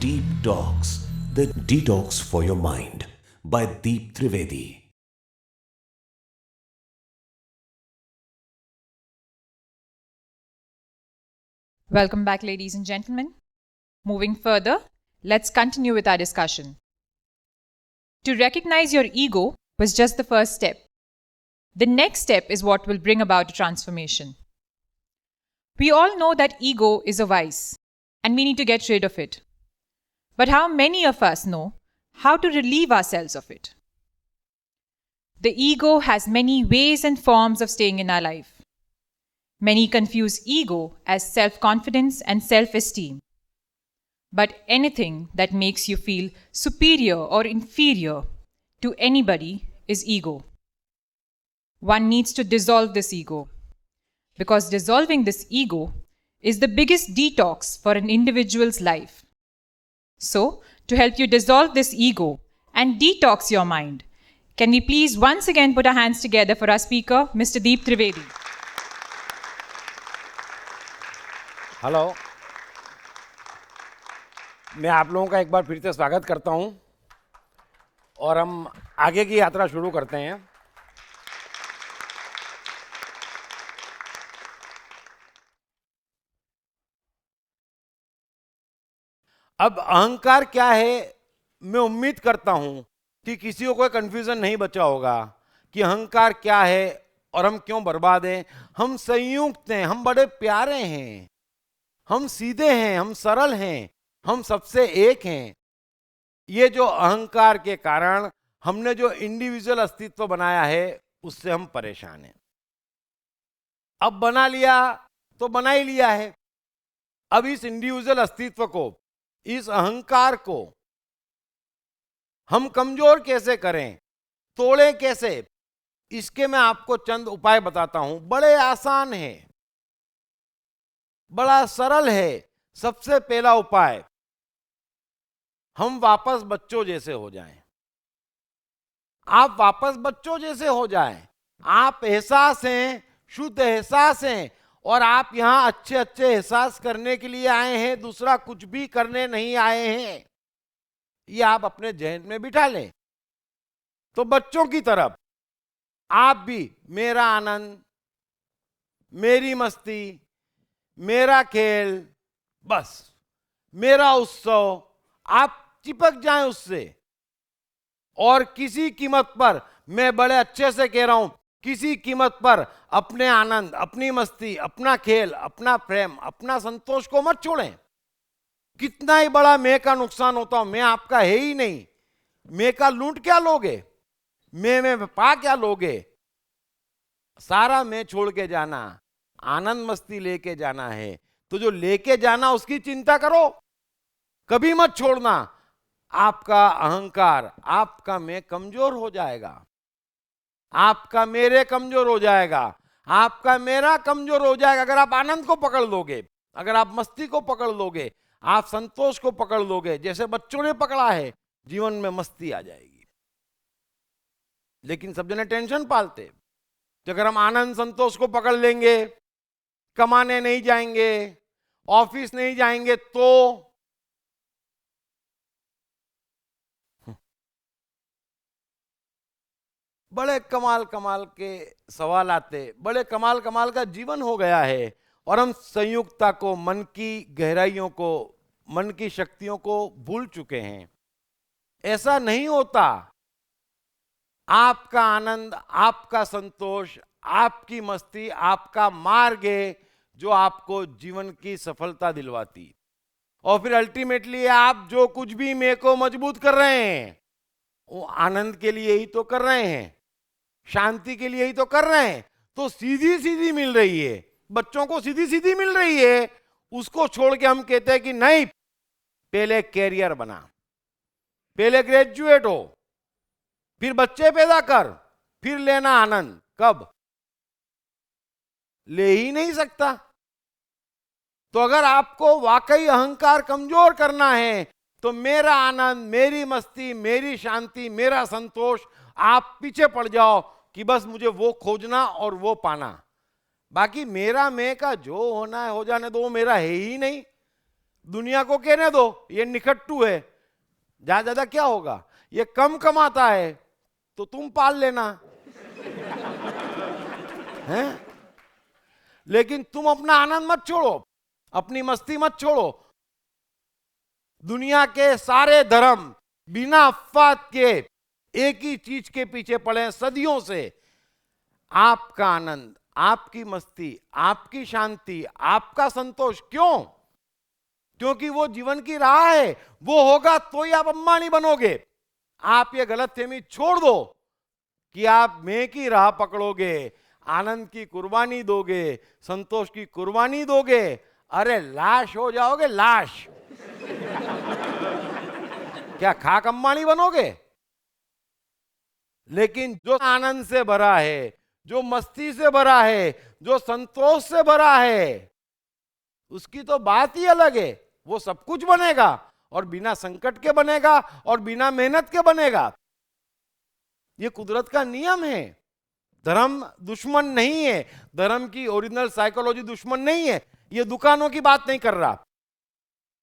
Deep Talks, the detox for your mind by Deep Trivedi. Welcome back, ladies and gentlemen. Moving further, let's continue with our discussion. To recognize your ego was just the first step. The next step is what will bring about a transformation. We all know that ego is a vice and we need to get rid of it. But how many of us know how to relieve ourselves of it? The ego has many ways and forms of staying in our life. Many confuse ego as self-confidence and self-esteem. But anything that makes you feel superior or inferior to anybody is ego. One needs to dissolve this ego, because dissolving this ego is the biggest detox for an individual's life. So, to help you dissolve this ego and detox your mind, can we please once again put our hands together for our speaker, Mr. Deep Trivedi. Hello, मैं आप लोगों का एक बार फिर से स्वागत करता हूं और हम आगे की यात्रा शुरू करते हैं। अब अहंकार क्या है, मैं उम्मीद करता हूं कि किसी को कोई कंफ्यूजन नहीं बचा होगा कि अहंकार क्या है और हम क्यों बर्बाद हैं। हम संयुक्त हैं, हम बड़े प्यारे हैं, हम सीधे हैं, हम सरल हैं, हम सबसे एक हैं। ये जो अहंकार के कारण हमने जो इंडिविजुअल अस्तित्व बनाया है उससे हम परेशान हैं। अब बना लिया तो बना ही लिया है। अब इस इंडिविजुअल अस्तित्व को, इस अहंकार को हम कमजोर कैसे करें, तोड़ें कैसे, इसके मैं आपको चंद उपाय बताता हूं। बड़े आसान है, बड़ा सरल है। सबसे पहला उपाय, हम वापस बच्चों जैसे हो जाएं। आप वापस बच्चों जैसे हो जाएं। आप एहसास हैं, शुद्ध एहसास हैं और आप यहां अच्छे अच्छे एहसास करने के लिए आए हैं, दूसरा कुछ भी करने नहीं आए हैं। ये आप अपने जहन में बिठा लें। तो बच्चों की तरफ आप भी मेरा आनंद, मेरी मस्ती, मेरा खेल, बस मेरा उत्सव, आप चिपक जाएं उससे। और किसी कीमत पर, मैं बड़े अच्छे से कह रहा हूं, किसी कीमत पर अपने आनंद, अपनी मस्ती, अपना खेल, अपना प्रेम, अपना संतोष को मत छोड़ें। कितना ही बड़ा मैं का नुकसान होता हो, मैं आपका है ही नहीं। मैं का लूट क्या लोगे, मैं पा क्या लोगे। सारा मैं छोड़ के जाना, आनंद मस्ती लेके जाना है। तो जो लेके जाना उसकी चिंता करो, कभी मत छोड़ना। आपका अहंकार, आपका मैं कमजोर हो जाएगा, आपका मेरे कमजोर हो जाएगा, आपका मेरा कमजोर हो जाएगा। अगर आप आनंद को पकड़ लोगे, अगर आप मस्ती को पकड़ लोगे, आप संतोष को पकड़ लोगे, जैसे बच्चों ने पकड़ा है, जीवन में मस्ती आ जाएगी। लेकिन सब जने टेंशन पालते। तो अगर हम आनंद संतोष को पकड़ लेंगे, कमाने नहीं जाएंगे, ऑफिस नहीं जाएंगे, तो बड़े कमाल कमाल के सवाल आते, बड़े कमाल कमाल का जीवन हो गया है और हम संयुक्तता को, मन की गहराइयों को, मन की शक्तियों को भूल चुके हैं। ऐसा नहीं होता। आपका आनंद, आपका संतोष, आपकी मस्ती, आपका मार्ग है जो आपको जीवन की सफलता दिलवाती। और फिर अल्टीमेटली आप जो कुछ भी मैं को मजबूत कर रहे हैं, वो आनंद के लिए ही तो कर रहे हैं, शांति के लिए ही तो कर रहे हैं। तो सीधी सीधी मिल रही है, बच्चों को सीधी सीधी मिल रही है। उसको छोड़ के हम कहते हैं कि नहीं, पहले कैरियर बना, पहले ग्रेजुएट हो, फिर बच्चे पैदा कर, फिर लेना आनंद। कब? ले ही नहीं सकता। तो अगर आपको वाकई अहंकार कमजोर करना है, तो मेरा आनंद, मेरी मस्ती, मेरी शांति, मेरा संतोष, आप पीछे पड़ जाओ कि बस मुझे वो खोजना और वो पाना। बाकी मेरा मैं का जो होना है हो जाने दो, वो मेरा है ही नहीं। दुनिया को कहने दो ये निखट्टू है, ज्यादा ज्यादा क्या होगा, ये कम कमाता है तो तुम पाल लेना हैं? लेकिन तुम अपना आनंद मत छोड़ो, अपनी मस्ती मत छोड़ो। दुनिया के सारे धर्म बिना अफवाद के एक ही चीज के पीछे पड़े हैं सदियों से, आपका आनंद, आपकी मस्ती, आपकी शांति, आपका संतोष। क्यों? क्योंकि वो जीवन की राह है, वो होगा तो ही आप अंबानी बनोगे। आप ये गलतफहमी छोड़ दो कि आप मैं की राह पकड़ोगे, आनंद की कुर्बानी दोगे, संतोष की कुर्बानी दोगे, अरे लाश हो जाओगे, लाश। क्या खाक अंबानी बनोगे? लेकिन जो आनंद से भरा है, जो मस्ती से भरा है, जो संतोष से भरा है, उसकी तो बात ही अलग है। वो सब कुछ बनेगा और बिना संकट के बनेगा और बिना मेहनत के बनेगा। ये कुदरत का नियम है। धर्म दुश्मन नहीं है, धर्म की ओरिजिनल साइकोलॉजी दुश्मन नहीं है। ये दुकानों की बात नहीं कर रहा,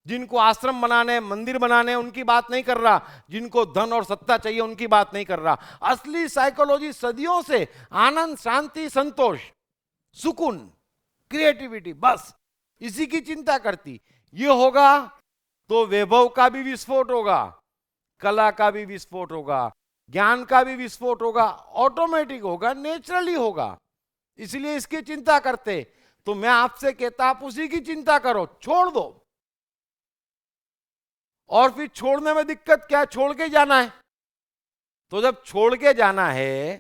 जिनको आश्रम बनाने, मंदिर बनाने, उनकी बात नहीं कर रहा, जिनको धन और सत्ता चाहिए उनकी बात नहीं कर रहा। असली साइकोलॉजी सदियों से आनंद, शांति, संतोष, सुकून, क्रिएटिविटी, बस इसी की चिंता करती। ये होगा तो वैभव का भी विस्फोट होगा, कला का भी विस्फोट होगा, ज्ञान का भी विस्फोट होगा, ऑटोमेटिक होगा, नेचुरली होगा। इसलिए इसकी चिंता करते। तो मैं आपसे कहता, आप उसी की चिंता करो, छोड़ दो। और फिर छोड़ने में दिक्कत क्या है? छोड़ के जाना है। तो जब छोड़ के जाना है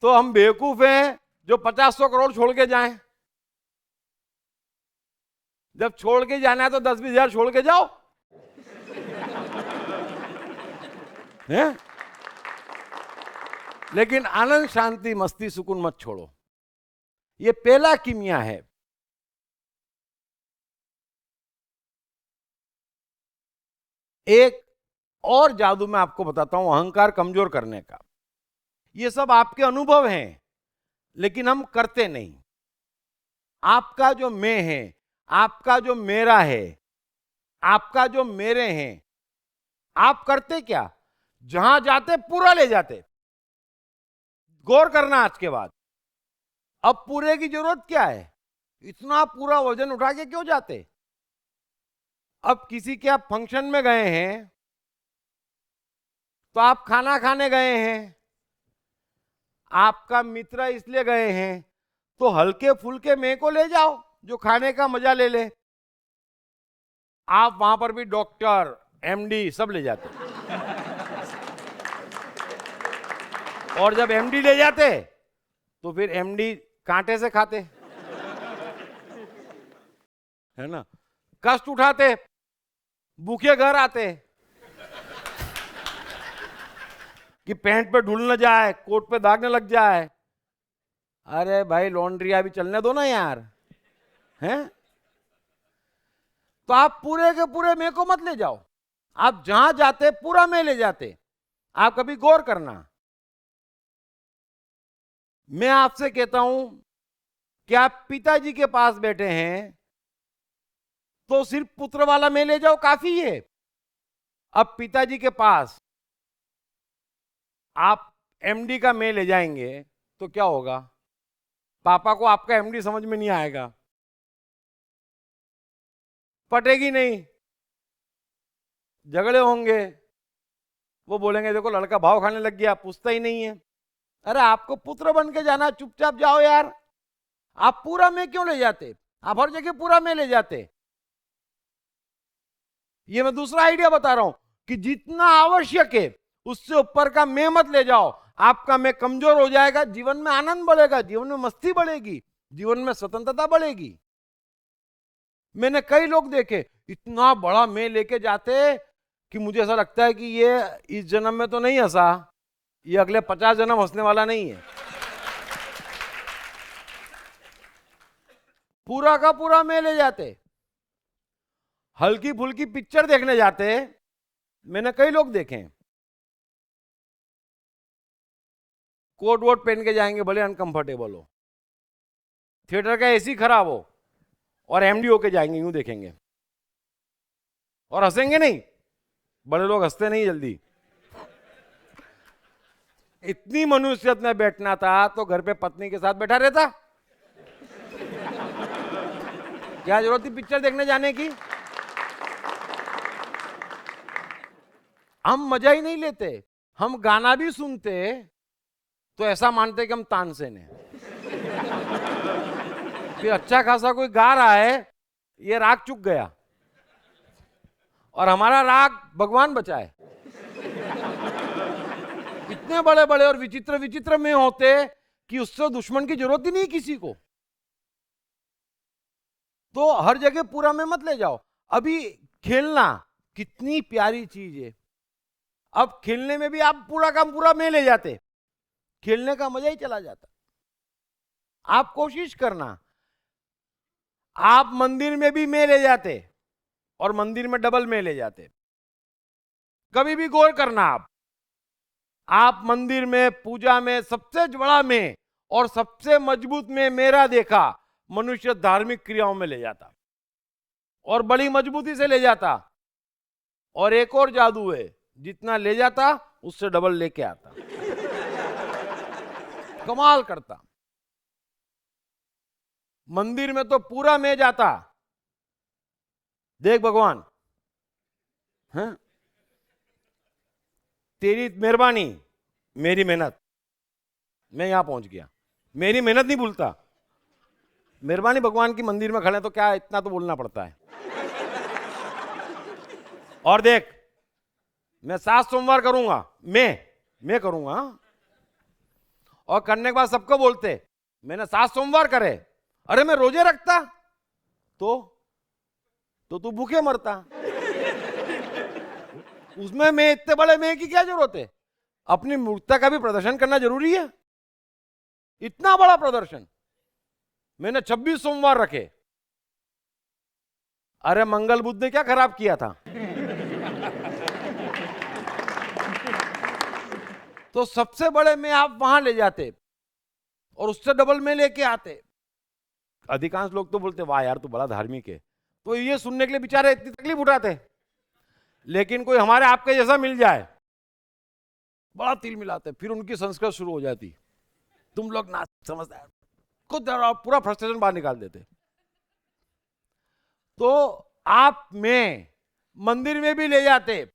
तो हम बेवकूफ हैं जो 50-100 करोड़ छोड़ के जाएं। जब छोड़ के जाना है तो 10-20 हजार छोड़ के जाओ हैं? लेकिन आनंद, शांति, मस्ती, सुकून मत छोड़ो। ये पहला कीमिया है। एक और जादू मैं आपको बताता हूं अहंकार कमजोर करने का। ये सब आपके अनुभव हैं, लेकिन हम करते नहीं। आपका जो मैं है, आपका जो मेरा है, आपका जो मेरे हैं, आप करते क्या? जहां जाते पूरा ले जाते। गौर करना आज के बाद। अब पूरे की जरूरत क्या है? इतना पूरा वजन उठा के क्यों जाते? अब किसी के आप फंक्शन में गए हैं तो आप खाना खाने गए हैं, आपका मित्र इसलिए गए हैं, तो हल्के फुल्के मैं को ले जाओ जो खाने का मजा ले ले। आप वहां पर भी डॉक्टर, एमडी सब ले जाते। और जब एमडी ले जाते तो फिर एमडी कांटे से खाते, है ना? कष्ट उठाते, भूखे घर आते कि पैंट पे ढूल न जाए, कोट पे दाग न लग जाए। अरे भाई लॉन्ड्री अभी चलने दो ना यार, हैं? तो आप पूरे के पूरे मैं को मत ले जाओ। आप जहां जाते पूरा मैं ले जाते। आप कभी गौर करना। मैं आपसे कहता हूं कि आप पिताजी के पास बैठे हैं तो सिर्फ पुत्र वाला मैं ले जाओ, काफी है। अब पिताजी के पास आप एमडी का मैं ले जाएंगे तो क्या होगा? पापा को आपका एमडी समझ में नहीं आएगा, पटेगी नहीं, झगड़े होंगे। वो बोलेंगे देखो लड़का भाव खाने लग गया, पूछता ही नहीं है। अरे आपको पुत्र बन के जाना, चुपचाप जाओ यार। आप पूरा मैं क्यों ले जाते? आप हर जगह पूरा मैं ले जाते। ये मैं दूसरा आइडिया बता रहा हूं कि जितना आवश्यक है उससे ऊपर का मैं मत ले जाओ। आपका मैं कमजोर हो जाएगा, जीवन में आनंद बढ़ेगा, जीवन में मस्ती बढ़ेगी, जीवन में स्वतंत्रता बढ़ेगी। मैंने कई लोग देखे इतना बड़ा मैं लेके जाते कि मुझे ऐसा लगता है कि ये इस जन्म में तो नहीं हंसा, ये अगले 50 जन्म हंसने वाला नहीं है। पूरा का पूरा मैं ले जाते। हल्की फुल्की पिक्चर देखने जाते, मैंने कई लोग देखे, कोट वोट पहन के जाएंगे, भले अनकंफर्टेबल हो, थिएटर का एसी खराब हो और एमडी होके जाएंगे, यूं देखेंगे और हंसेंगे नहीं। बड़े लोग हंसते नहीं जल्दी। इतनी मनुष्यत में बैठना था तो घर पे पत्नी के साथ बैठा रहता। क्या जरूरत थी पिक्चर देखने जाने की? हम मजा ही नहीं लेते। हम गाना भी सुनते तो ऐसा मानते कि हम तानसेन हैं। फिर अच्छा खासा कोई गा रहा है, ये राग चुक गया और हमारा राग भगवान बचाए। इतने बड़े बड़े और विचित्र विचित्र में होते कि उससे दुश्मन की जरूरत ही नहीं किसी को। तो हर जगह पूरा में मत ले जाओ। अभी खेलना कितनी प्यारी चीज है। अब खेलने में भी आप पूरा का पूरा में ले जाते, खेलने का मजा ही चला जाता। आप कोशिश करना, आप मंदिर में भी में ले जाते और मंदिर में डबल में ले जाते। कभी भी गौर करना, आप मंदिर में पूजा में सबसे बड़ा में और सबसे मजबूत में मेरा देखा मनुष्य धार्मिक क्रियाओं में ले जाता और बड़ी मजबूती से ले जाता। और एक और जादू है, जितना ले जाता उससे डबल लेके आता। कमाल करता। मंदिर में तो पूरा में जाता। देख भगवान, हैं? तेरी मेहरबानी, मेरी मेहनत, मैं यहां पहुंच गया। मेरी मेहनत नहीं भूलता। मेहरबानी भगवान की मंदिर में खड़े तो क्या इतना तो बोलना पड़ता है। और देख, मैं 7 सोमवार करूंगा, मैं करूंगा। और करने के बाद सबको बोलते मैंने 7 सोमवार करे। अरे मैं रोजे रखता तो तू भूखे मरता। उसमें मैं इतने बड़े में की क्या जरूरत है? अपनी मूर्खता का भी प्रदर्शन करना जरूरी है। इतना बड़ा प्रदर्शन मैंने 26 सोमवार रखे। अरे मंगल बुद्ध ने क्या खराब किया था? तो सबसे बड़े में आप वहां ले जाते और उससे डबल में लेके आते। अधिकांश लोग तो बोलते वाह यार तू बड़ा धार्मिक है, तो ये सुनने के लिए बेचारे इतनी तकलीफ उठाते। लेकिन कोई हमारे आपके जैसा मिल जाए, बड़ा तिल मिलाते, फिर उनकी संस्कृत शुरू हो जाती। तुम लोग ना समझदार, खुद पूरा फ्रस्ट्रेशन बाहर निकाल देते। तो आप में मंदिर में भी ले जाते,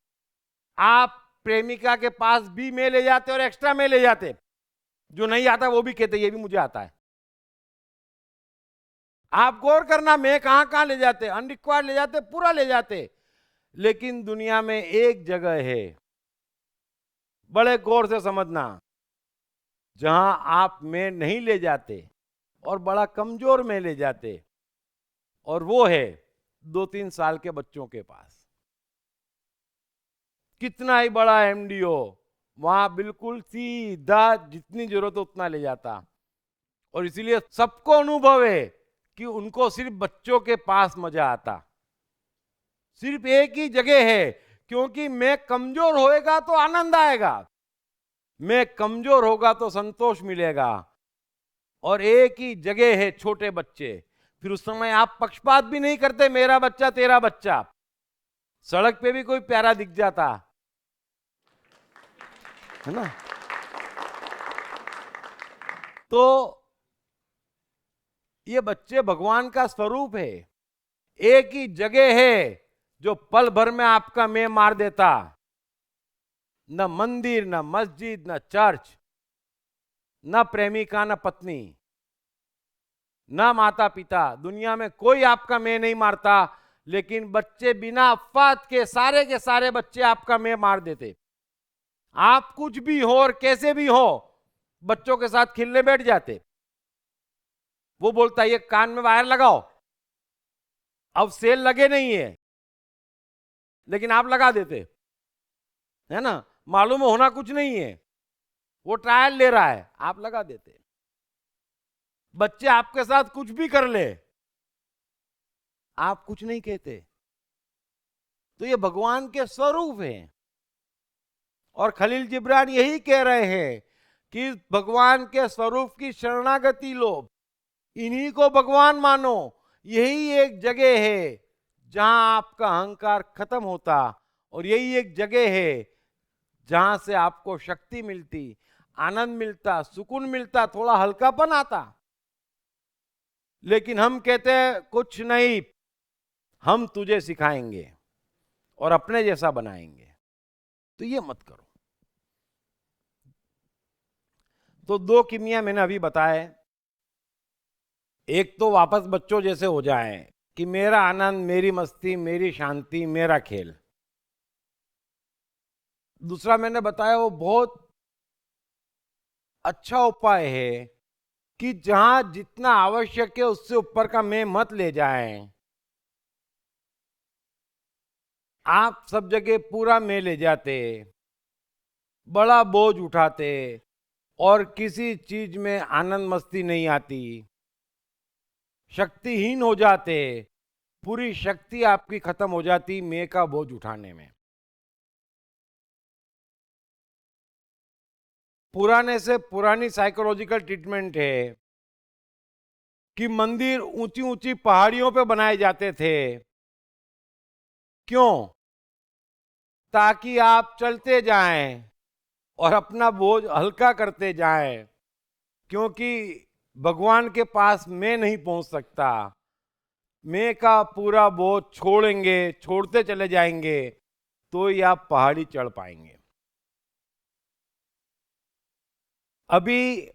आप प्रेमिका के पास भी में ले जाते और एक्स्ट्रा में ले जाते। जो नहीं आता वो भी कहते ये भी मुझे आता है। आप गौर करना, मैं कहां कहां ले जाते, अनरिक्वायर्ड ले जाते, पूरा ले जाते। लेकिन दुनिया में एक जगह है, बड़े गौर से समझना, जहां आप में नहीं ले जाते और बड़ा कमजोर में ले जाते, और वो है 2-3 साल के बच्चों के पास। कितना ही बड़ा एमडी हो, वहां बिल्कुल सीधा जितनी जरूरत हो उतना ले जाता। और इसीलिए सबको अनुभव है कि उनको सिर्फ बच्चों के पास मजा आता। सिर्फ एक ही जगह है, क्योंकि मैं कमजोर होएगा तो आनंद आएगा, मैं कमजोर होगा तो संतोष मिलेगा। और एक ही जगह है छोटे बच्चे। फिर उस समय आप पक्षपात भी नहीं करते, मेरा बच्चा तेरा बच्चा। सड़क पे भी कोई प्यारा दिख जाता है ना, तो ये बच्चे भगवान का स्वरूप है। एक ही जगह है जो पल भर में आपका मैं मार देता। न मंदिर, न मस्जिद, न चर्च, न प्रेमिका, न पत्नी, न माता पिता, दुनिया में कोई आपका मैं नहीं मारता। लेकिन बच्चे बिना अफवाद के सारे बच्चे आपका मैं मार देते। आप कुछ भी हो और कैसे भी हो, बच्चों के साथ खेलने बैठ जाते। वो बोलता है ये कान में वायर लगाओ, अब सेल लगे नहीं है, लेकिन आप लगा देते, है ना, मालूम होना कुछ नहीं है, वो ट्रायल ले रहा है, आप लगा देते। बच्चे आपके साथ कुछ भी कर ले, आप कुछ नहीं कहते। तो ये भगवान के स्वरूप हैं। और खलील जिब्रान यही कह रहे हैं कि भगवान के स्वरूप की शरणागति लो, इन्हीं को भगवान मानो। यही एक जगह है जहां आपका अहंकार खत्म होता, और यही एक जगह है जहां से आपको शक्ति मिलती, आनंद मिलता, सुकून मिलता, थोड़ा हल्कापन आता। लेकिन हम कहते हैं कुछ नहीं, हम तुझे सिखाएंगे और अपने जैसा बनाएंगे। तो ये मत करो। तो दो किमिया मैंने अभी बताए। एक तो वापस बच्चों जैसे हो जाए कि मेरा आनंद, मेरी मस्ती, मेरी शांति, मेरा खेल। दूसरा मैंने बताया वो बहुत अच्छा उपाय है कि जहां जितना आवश्यक है उससे ऊपर का मैं मत ले जाएं। आप सब जगह पूरा मैं ले जाते, बड़ा बोझ उठाते, और किसी चीज में आनंद मस्ती नहीं आती, शक्तिहीन हो जाते, पूरी शक्ति आपकी खत्म हो जाती मैं का बोझ उठाने में। पुराने से पुरानी साइकोलॉजिकल ट्रीटमेंट है कि मंदिर ऊंची ऊंची पहाड़ियों पे बनाए जाते थे। क्यों? ताकि आप चलते जाएं और अपना बोझ हल्का करते जाएं, क्योंकि भगवान के पास मैं नहीं पहुंच सकता। मैं का पूरा बोझ छोड़ेंगे, छोड़ते चले जाएंगे, तो ही आप पहाड़ी चढ़ पाएंगे। अभी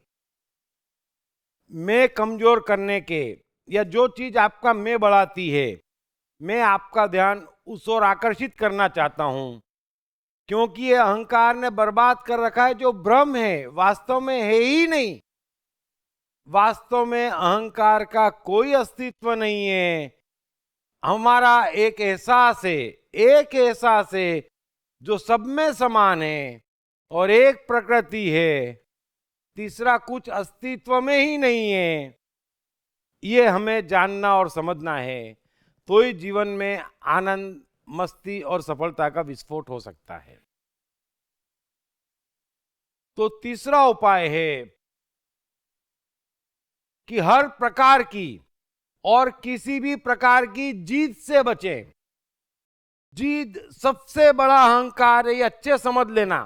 मैं कमजोर करने के, या जो चीज आपका मैं बढ़ाती है, मैं आपका ध्यान उस ओर आकर्षित करना चाहता हूं, क्योंकि ये अहंकार ने बर्बाद कर रखा है। जो भ्रम है वास्तव में है ही नहीं। वास्तव में अहंकार का कोई अस्तित्व नहीं है। हमारा एक एहसास है, एक एहसास है जो सब में समान है, और एक प्रकृति है, तीसरा कुछ अस्तित्व में ही नहीं है। ये हमें जानना और समझना है, तो ही जीवन में आनंद, मस्ती और सफलता का विस्फोट हो सकता है। तो तीसरा उपाय है कि हर प्रकार की और किसी भी प्रकार की जीत से बचें। जीत सबसे बड़ा अहंकार है, ये अच्छे समझ लेना।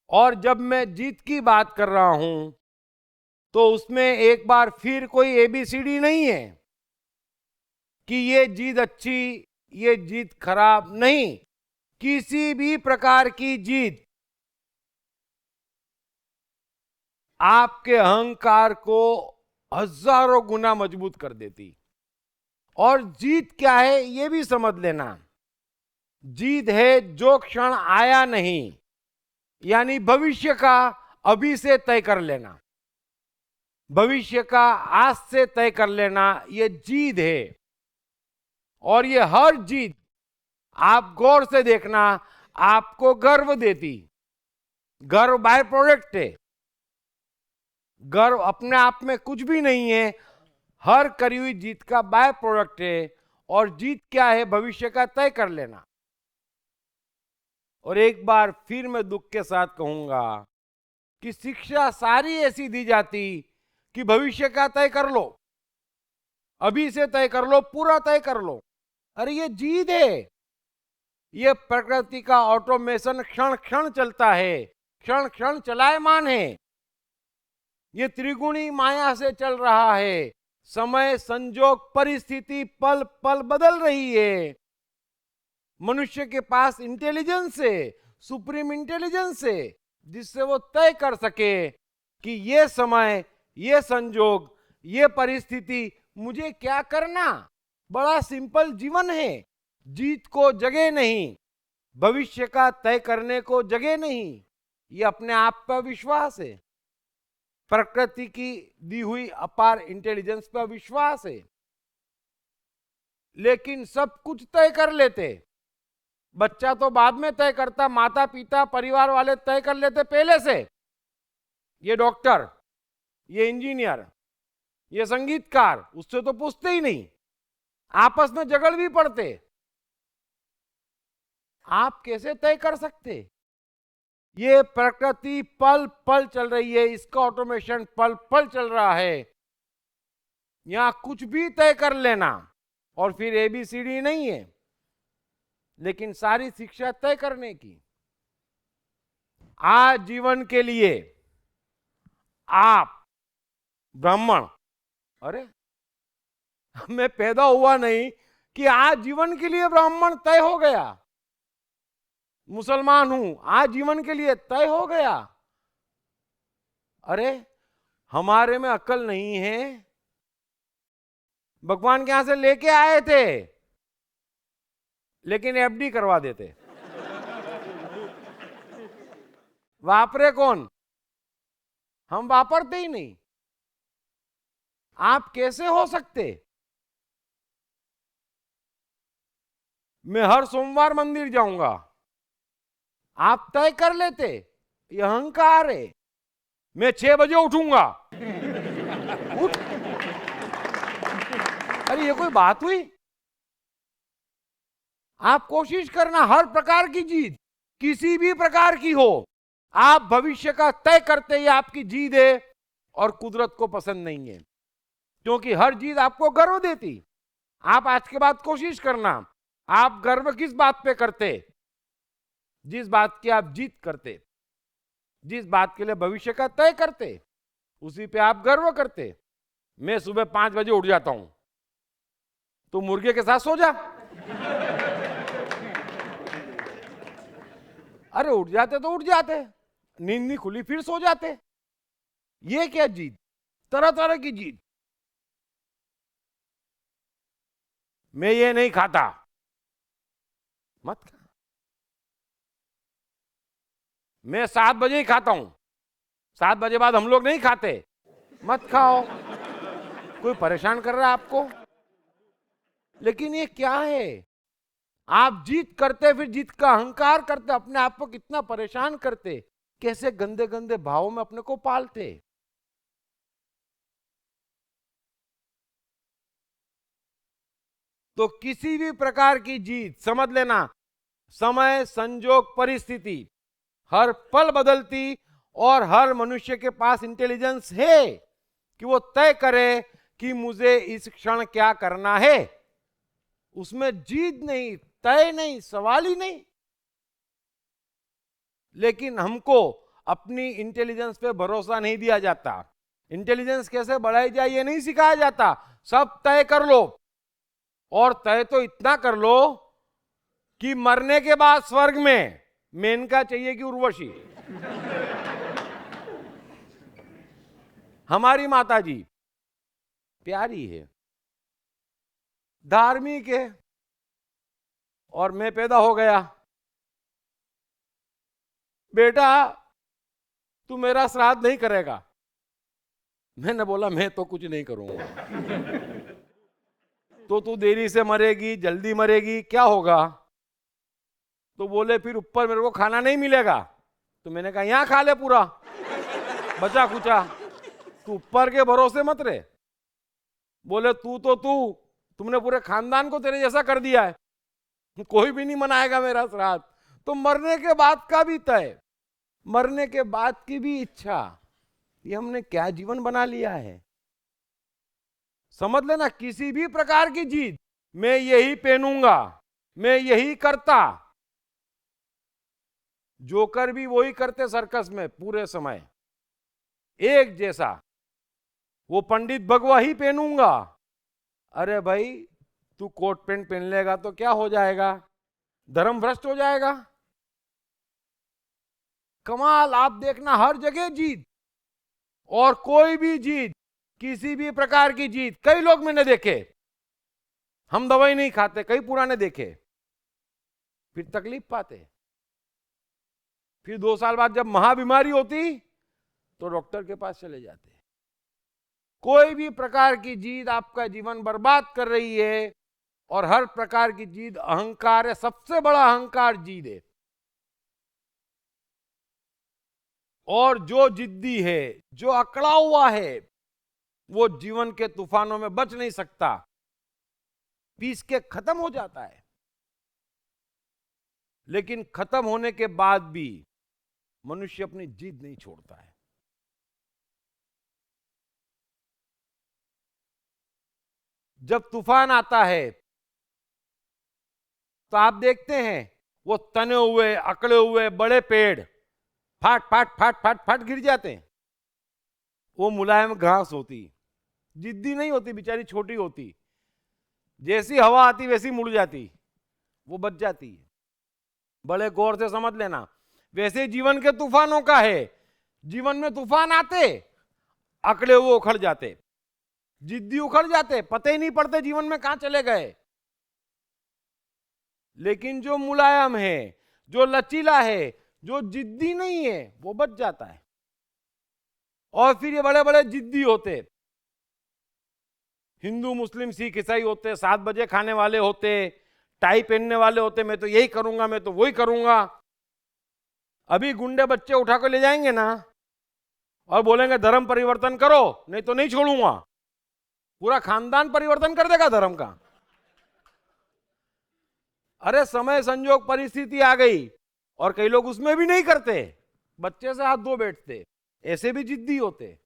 और जब मैं जीत की बात कर रहा हूं तो उसमें एक बार फिर कोई एबीसीडी नहीं है कि ये जीत अच्छी, ये जीत खराब, नहीं। किसी भी प्रकार की जीत आपके अहंकार को हजारों गुना मजबूत कर देती। और जीत क्या है ये भी समझ लेना। जीत है जो क्षण आया नहीं, यानी भविष्य का अभी से तय कर लेना, भविष्य का आज से तय कर लेना, ये जीत है। और ये हर जीत, आप गौर से देखना, आपको गर्व देती। गर्व बाय प्रोडक्ट है, गर्व अपने आप में कुछ भी नहीं है, हर करी हुई जीत का बाय प्रोडक्ट है। और जीत क्या है? भविष्य का तय कर लेना। और एक बार फिर मैं दुख के साथ कहूंगा कि शिक्षा सारी ऐसी दी जाती कि भविष्य का तय कर लो, अभी से तय कर लो, पूरा तय कर लो। अरे ये जीत है, ये प्रकृति का ऑटोमेशन क्षण क्षण चलता है, क्षण क्षण चलायमान है। ये त्रिगुणी माया से चल रहा है। समय, संजोग, परिस्थिति पल पल बदल रही है। मनुष्य के पास इंटेलिजेंस है, सुप्रीम इंटेलिजेंस है, जिससे वो तय कर सके कि ये समय, ये संजोग, ये परिस्थिति मुझे क्या करना। बड़ा सिंपल जीवन है। जीत को जगह नहीं, भविष्य का तय करने को जगह नहीं, ये अपने आप पर विश्वास है, प्रकृति की दी हुई अपार इंटेलिजेंस पर विश्वास है। लेकिन सब कुछ तय कर लेते। बच्चा तो बाद में तय करता, माता पिता परिवार वाले तय कर लेते पहले से। ये डॉक्टर, ये इंजीनियर, ये संगीतकार, उससे तो पूछते ही नहीं, आपस में झगड़ भी पड़ते। आप कैसे तय कर सकते? ये प्रकृति पल पल चल रही है, इसका ऑटोमेशन पल पल चल रहा है। यहां कुछ भी तय कर लेना और फिर ABCD नहीं है, लेकिन सारी शिक्षा तय करने की। आज जीवन के लिए आप ब्राह्मण, अरे मैं पैदा हुआ नहीं कि आज जीवन के लिए ब्राह्मण तय हो गया। मुसलमान हूं, आज जीवन के लिए तय हो गया। अरे हमारे में अक्ल नहीं है, भगवान के यहां से लेके आए थे, लेकिन FD करवा देते। वापरे कौन? हम वापरते ही नहीं। आप कैसे हो सकते? मैं हर सोमवार मंदिर जाऊंगा, आप तय कर लेते, ये अहंकार है। मैं 6 बजे उठूंगा, उठ। अरे ये कोई बात हुई? आप कोशिश करना हर प्रकार की जीत, किसी भी प्रकार की हो, आप भविष्य का तय करते ही आपकी जीत है और कुदरत को पसंद नहीं है, क्योंकि हर जीत आपको गर्व देती। आप आज के बाद कोशिश करना, आप गर्व किस बात पे करते? जिस बात की आप जीत करते, जिस बात के लिए भविष्य का तय करते, उसी पे आप गर्व करते। मैं सुबह 5 बजे उठ जाता हूं, तो मुर्गे के साथ सो जा। अरे उठ जाते तो उठ जाते, नींद नहीं खुली फिर सो जाते। ये क्या जीत? तरह तरह की जीत। मैं ये नहीं खाता, मत खा। मैं 7 बजे ही खाता हूं, 7 बजे बाद हम लोग नहीं खाते, मत खाओ। कोई परेशान कर रहा है आपको? लेकिन ये क्या है? आप जीत करते, फिर जीत का अहंकार करते, अपने आप को कितना परेशान करते, कैसे गंदे गंदे भावों में अपने को पालते। तो किसी भी प्रकार की जीत, समझ लेना, समय, संजोग, परिस्थिति हर पल बदलती, और हर मनुष्य के पास इंटेलिजेंस है कि वो तय करे कि मुझे इस क्षण क्या करना है। उसमें जीत नहीं, तय नहीं, सवाल ही नहीं। लेकिन हमको अपनी इंटेलिजेंस पे भरोसा नहीं दिया जाता। इंटेलिजेंस कैसे बढ़ाई जाए ये नहीं सिखाया जाता। सब तय कर लो, और तय तो इतना कर लो कि मरने के बाद स्वर्ग में मेनका चाहिए कि उर्वशी। हमारी माता जी प्यारी है, धार्मिक है, और मैं पैदा हो गया, बेटा तू मेरा श्राद्ध नहीं करेगा। मैंने बोला मैं तो कुछ नहीं करूंगा। तो तू देरी से मरेगी, जल्दी मरेगी, क्या होगा? तो बोले फिर ऊपर मेरे को खाना नहीं मिलेगा। तो मैंने कहा यहां खा ले पूरा, बचा कुचा, तू ऊपर के भरोसे मत रहे। बोले तुमने पूरे खानदान को तेरे जैसा कर दिया है, कोई भी नहीं मनाएगा मेरा श्राद्ध। तो मरने के बाद का भी तय, मरने के बाद की भी इच्छा, ये हमने क्या जीवन बना लिया है? समझ लेना, किसी भी प्रकार की जीत, मैं यही पहनूंगा, मैं यही करता। जोकर भी वही करते सर्कस में पूरे समय एक जैसा, वो पंडित भगवा ही पहनूंगा। अरे भाई तू कोट पैंट पहन लेगा तो क्या हो जाएगा? धर्म भ्रष्ट हो जाएगा। कमाल, आप देखना हर जगह जीत, और कोई भी जीत, किसी भी प्रकार की जीत। कई लोग मैंने देखे, हम दवाई नहीं खाते, कई पुराने देखे, फिर तकलीफ पाते, फिर 2 साल बाद जब महाबीमारी होती तो डॉक्टर के पास चले जाते। कोई भी प्रकार की जीत आपका जीवन बर्बाद कर रही है, और हर प्रकार की जीत अहंकार है। सबसे बड़ा अहंकार जीत है। और जो जिद्दी है, जो अकड़ा हुआ है, वो जीवन के तूफानों में बच नहीं सकता, पीस के खत्म हो जाता है। लेकिन खत्म होने के बाद भी मनुष्य अपनी जिद नहीं छोड़ता है। जब तूफान आता है तो आप देखते हैं वो तने हुए अकड़े हुए बड़े पेड़ फाट फाट फाट फाट फाट गिर जाते हैं। वो मुलायम घास होती, जिद्दी नहीं होती, बेचारी छोटी होती, जैसी हवा आती वैसी मुड़ जाती, वो बच जाती है। बड़े गौर से समझ लेना। वैसे जीवन के तूफानों का है। जीवन में तूफान आते, अकड़े हुए उखड़ जाते, जिद्दी उखड़ जाते, पते ही नहीं पड़ते जीवन में कहां चले गए। लेकिन जो मुलायम है, जो लचीला है, जो जिद्दी नहीं है, वो बच जाता है। और फिर ये बड़े बड़े जिद्दी होते, हिंदू मुस्लिम सिख ईसाई होते, 7 बजे खाने वाले होते, टाई पहनने वाले होते, मैं तो यही करूंगा, मैं तो वही करूंगा। अभी गुंडे बच्चे उठा कर ले जाएंगे ना और बोलेंगे धर्म परिवर्तन करो नहीं तो नहीं छोड़ूंगा, पूरा खानदान परिवर्तन कर देगा धर्म का। अरे समय संजोग परिस्थिति आ गई और कई लोग उसमें भी नहीं करते, बच्चे से हाथ धो बैठते, ऐसे भी जिद्दी होते।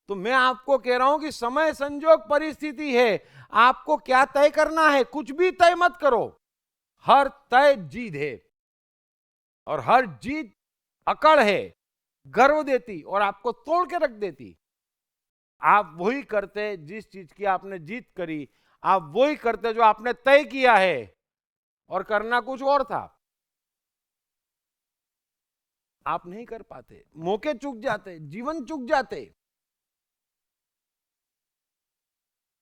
तो मैं आपको कह रहा हूं कि समय संजोग परिस्थिति है, आपको क्या तय करना है, कुछ भी तय मत करो। हर तय जीत है और हर जीत अकड़ है, गर्व देती और आपको तोड़ के रख देती। आप वही करते जिस चीज की आपने जीत करी, आप वही करते जो आपने तय किया है, और करना कुछ और था। आप नहीं कर पाते, मौके चूक जाते, जीवन चूक जाते।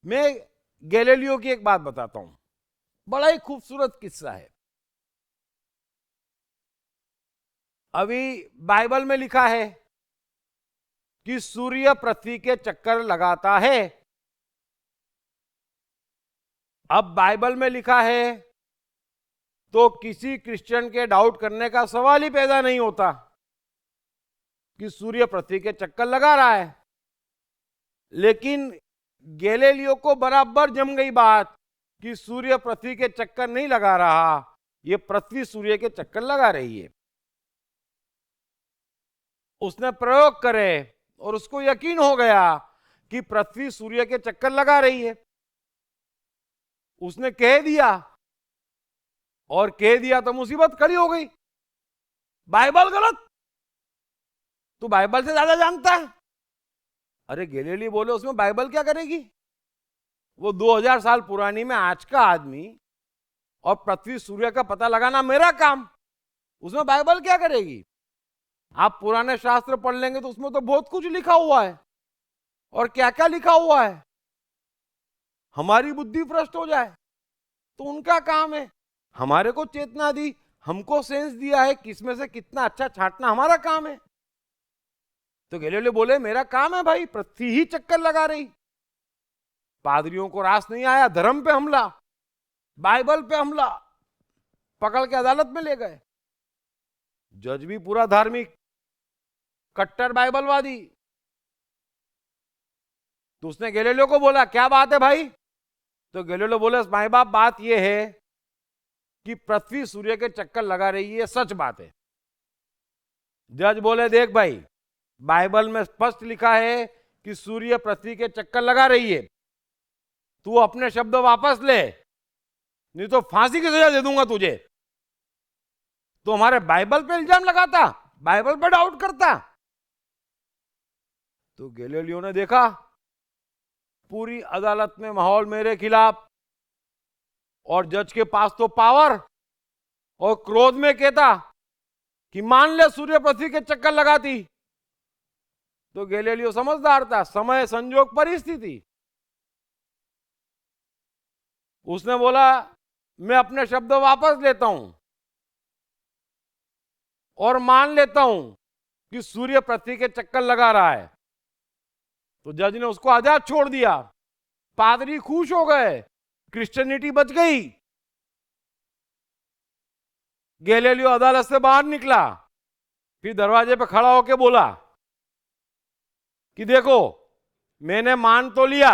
मैं गैलीलियो की एक बात बताता हूं, बड़ा ही खूबसूरत किस्सा है। अभी बाइबल में लिखा है कि सूर्य पृथ्वी के चक्कर लगाता है। अब बाइबल में लिखा है तो किसी क्रिश्चियन के डाउट करने का सवाल ही पैदा नहीं होता कि सूर्य पृथ्वी के चक्कर लगा रहा है। लेकिन गैलीलियो को बराबर जम गई बात कि सूर्य पृथ्वी के चक्कर नहीं लगा रहा, यह पृथ्वी सूर्य के चक्कर लगा रही है। उसने प्रयोग करे और उसको यकीन हो गया कि पृथ्वी सूर्य के चक्कर लगा रही है। उसने कह दिया, और कह दिया तो मुसीबत खड़ी हो गई। बाइबल गलत, तू बाइबल से ज्यादा जानता है। अरे गैलीलियो बोले उसमें बाइबल क्या करेगी, वो 2000 साल पुरानी में आज का आदमी, और पृथ्वी सूर्य का पता लगाना मेरा काम, उसमें बाइबल क्या करेगी। आप पुराने शास्त्र पढ़ लेंगे तो उसमें तो बहुत कुछ लिखा हुआ है, और क्या क्या लिखा हुआ है। हमारी बुद्धि भ्रष्ट हो जाए तो उनका काम है। हमारे को चेतना दी, हमको सेंस दिया है, किसमें से कितना अच्छा छांटना हमारा काम है। तो गैलीलियो बोले मेरा काम है भाई, पृथ्वी ही चक्कर लगा रही। पादरियों को रास नहीं आया, धर्म पे हमला, बाइबल पे हमला, पकड़ के अदालत में ले गए। जज भी पूरा धार्मिक, कट्टर बाइबलवादी। तो उसने गैलीलियो को बोला क्या बात है भाई। तो गैलीलियो बोले माई बाप बात यह है कि पृथ्वी सूर्य के चक्कर लगा रही है, सच बात है। जज बोले देख भाई, बाइबल में स्पष्ट लिखा है कि सूर्य पृथ्वी के चक्कर लगा रही है, तू अपने शब्द वापस ले, नहीं तो फांसी की सजा दे दूंगा तुझे। तो हमारे बाइबल पे इल्जाम लगाता, बाइबल पे डाउट करता। तो गैलीलियो ने देखा पूरी अदालत में माहौल मेरे खिलाफ, और जज के पास तो पावर, और क्रोध में कहता कि मान ले सूर्य पृथ्वी के चक्कर लगाती। तो गैलीलियो समझदार था, समय संजोग परिस्थिति। उसने बोला मैं अपने शब्द वापस लेता हूं और मान लेता हूं कि सूर्य पृथ्वी के चक्कर लगा रहा है। तो जज ने उसको आजाद छोड़ दिया। पादरी खुश हो गए, क्रिश्चियनिटी बच गई। गैलीलियो अदालत से बाहर निकला, फिर दरवाजे पे खड़ा होकर बोला कि देखो मैंने मान तो लिया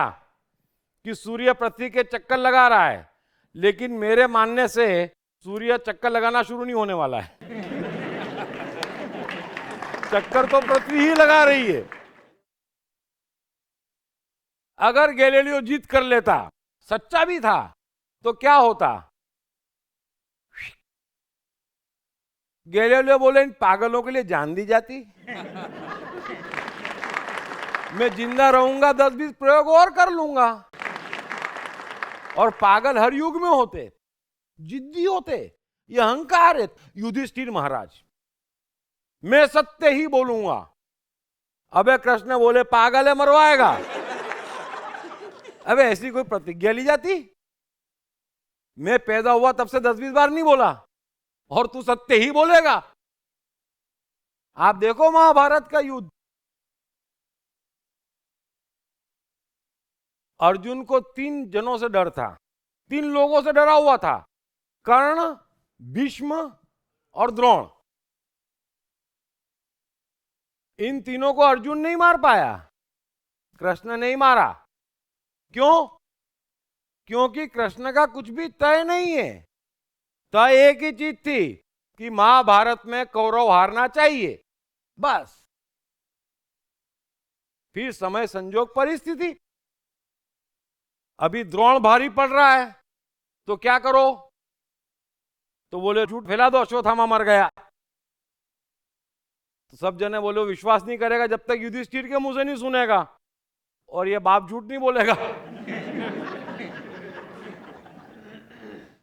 कि सूर्य पृथ्वी के चक्कर लगा रहा है, लेकिन मेरे मानने से सूर्य चक्कर लगाना शुरू नहीं होने वाला है। चक्कर तो पृथ्वी ही लगा रही है। अगर गैलीलियो जीत कर लेता, सच्चा भी था, तो क्या होता? गैलीलियो बोले, इन पागलों के लिए जान दी जाती। मैं जिंदा रहूंगा, 10-20 प्रयोग और कर लूंगा। और पागल हर युग में होते, जिद्दी होते, ये अहंकार है। युधिष्ठिर महाराज, मैं सत्य ही बोलूंगा। अबे कृष्ण बोले, पागल है, मरवाएगा। अबे ऐसी कोई प्रतिज्ञा ली जाती? मैं पैदा हुआ तब से 10-20 बार नहीं बोला, और तू सत्य ही बोलेगा? आप देखो महाभारत का युद्ध, अर्जुन को 3 जनों से डर था, 3 लोगों से डरा हुआ था, कर्ण, भीष्म और द्रोण। इन तीनों को अर्जुन नहीं मार पाया, कृष्ण नहीं मारा। क्यों? क्योंकि कृष्ण का कुछ भी तय नहीं है। तय एक ही चीज थी कि महाभारत में कौरव हारना चाहिए, बस। फिर समय संजोग परिस्थिति, अभी द्रोण भारी पड़ रहा है, तो क्या करो? तो बोले, झूठ फैला दो, अश्वत्थामा मर गया। तो सब जने बोले, विश्वास नहीं करेगा जब तक युधिष्ठिर के मुंह से नहीं सुनेगा, और ये बाप झूठ नहीं बोलेगा।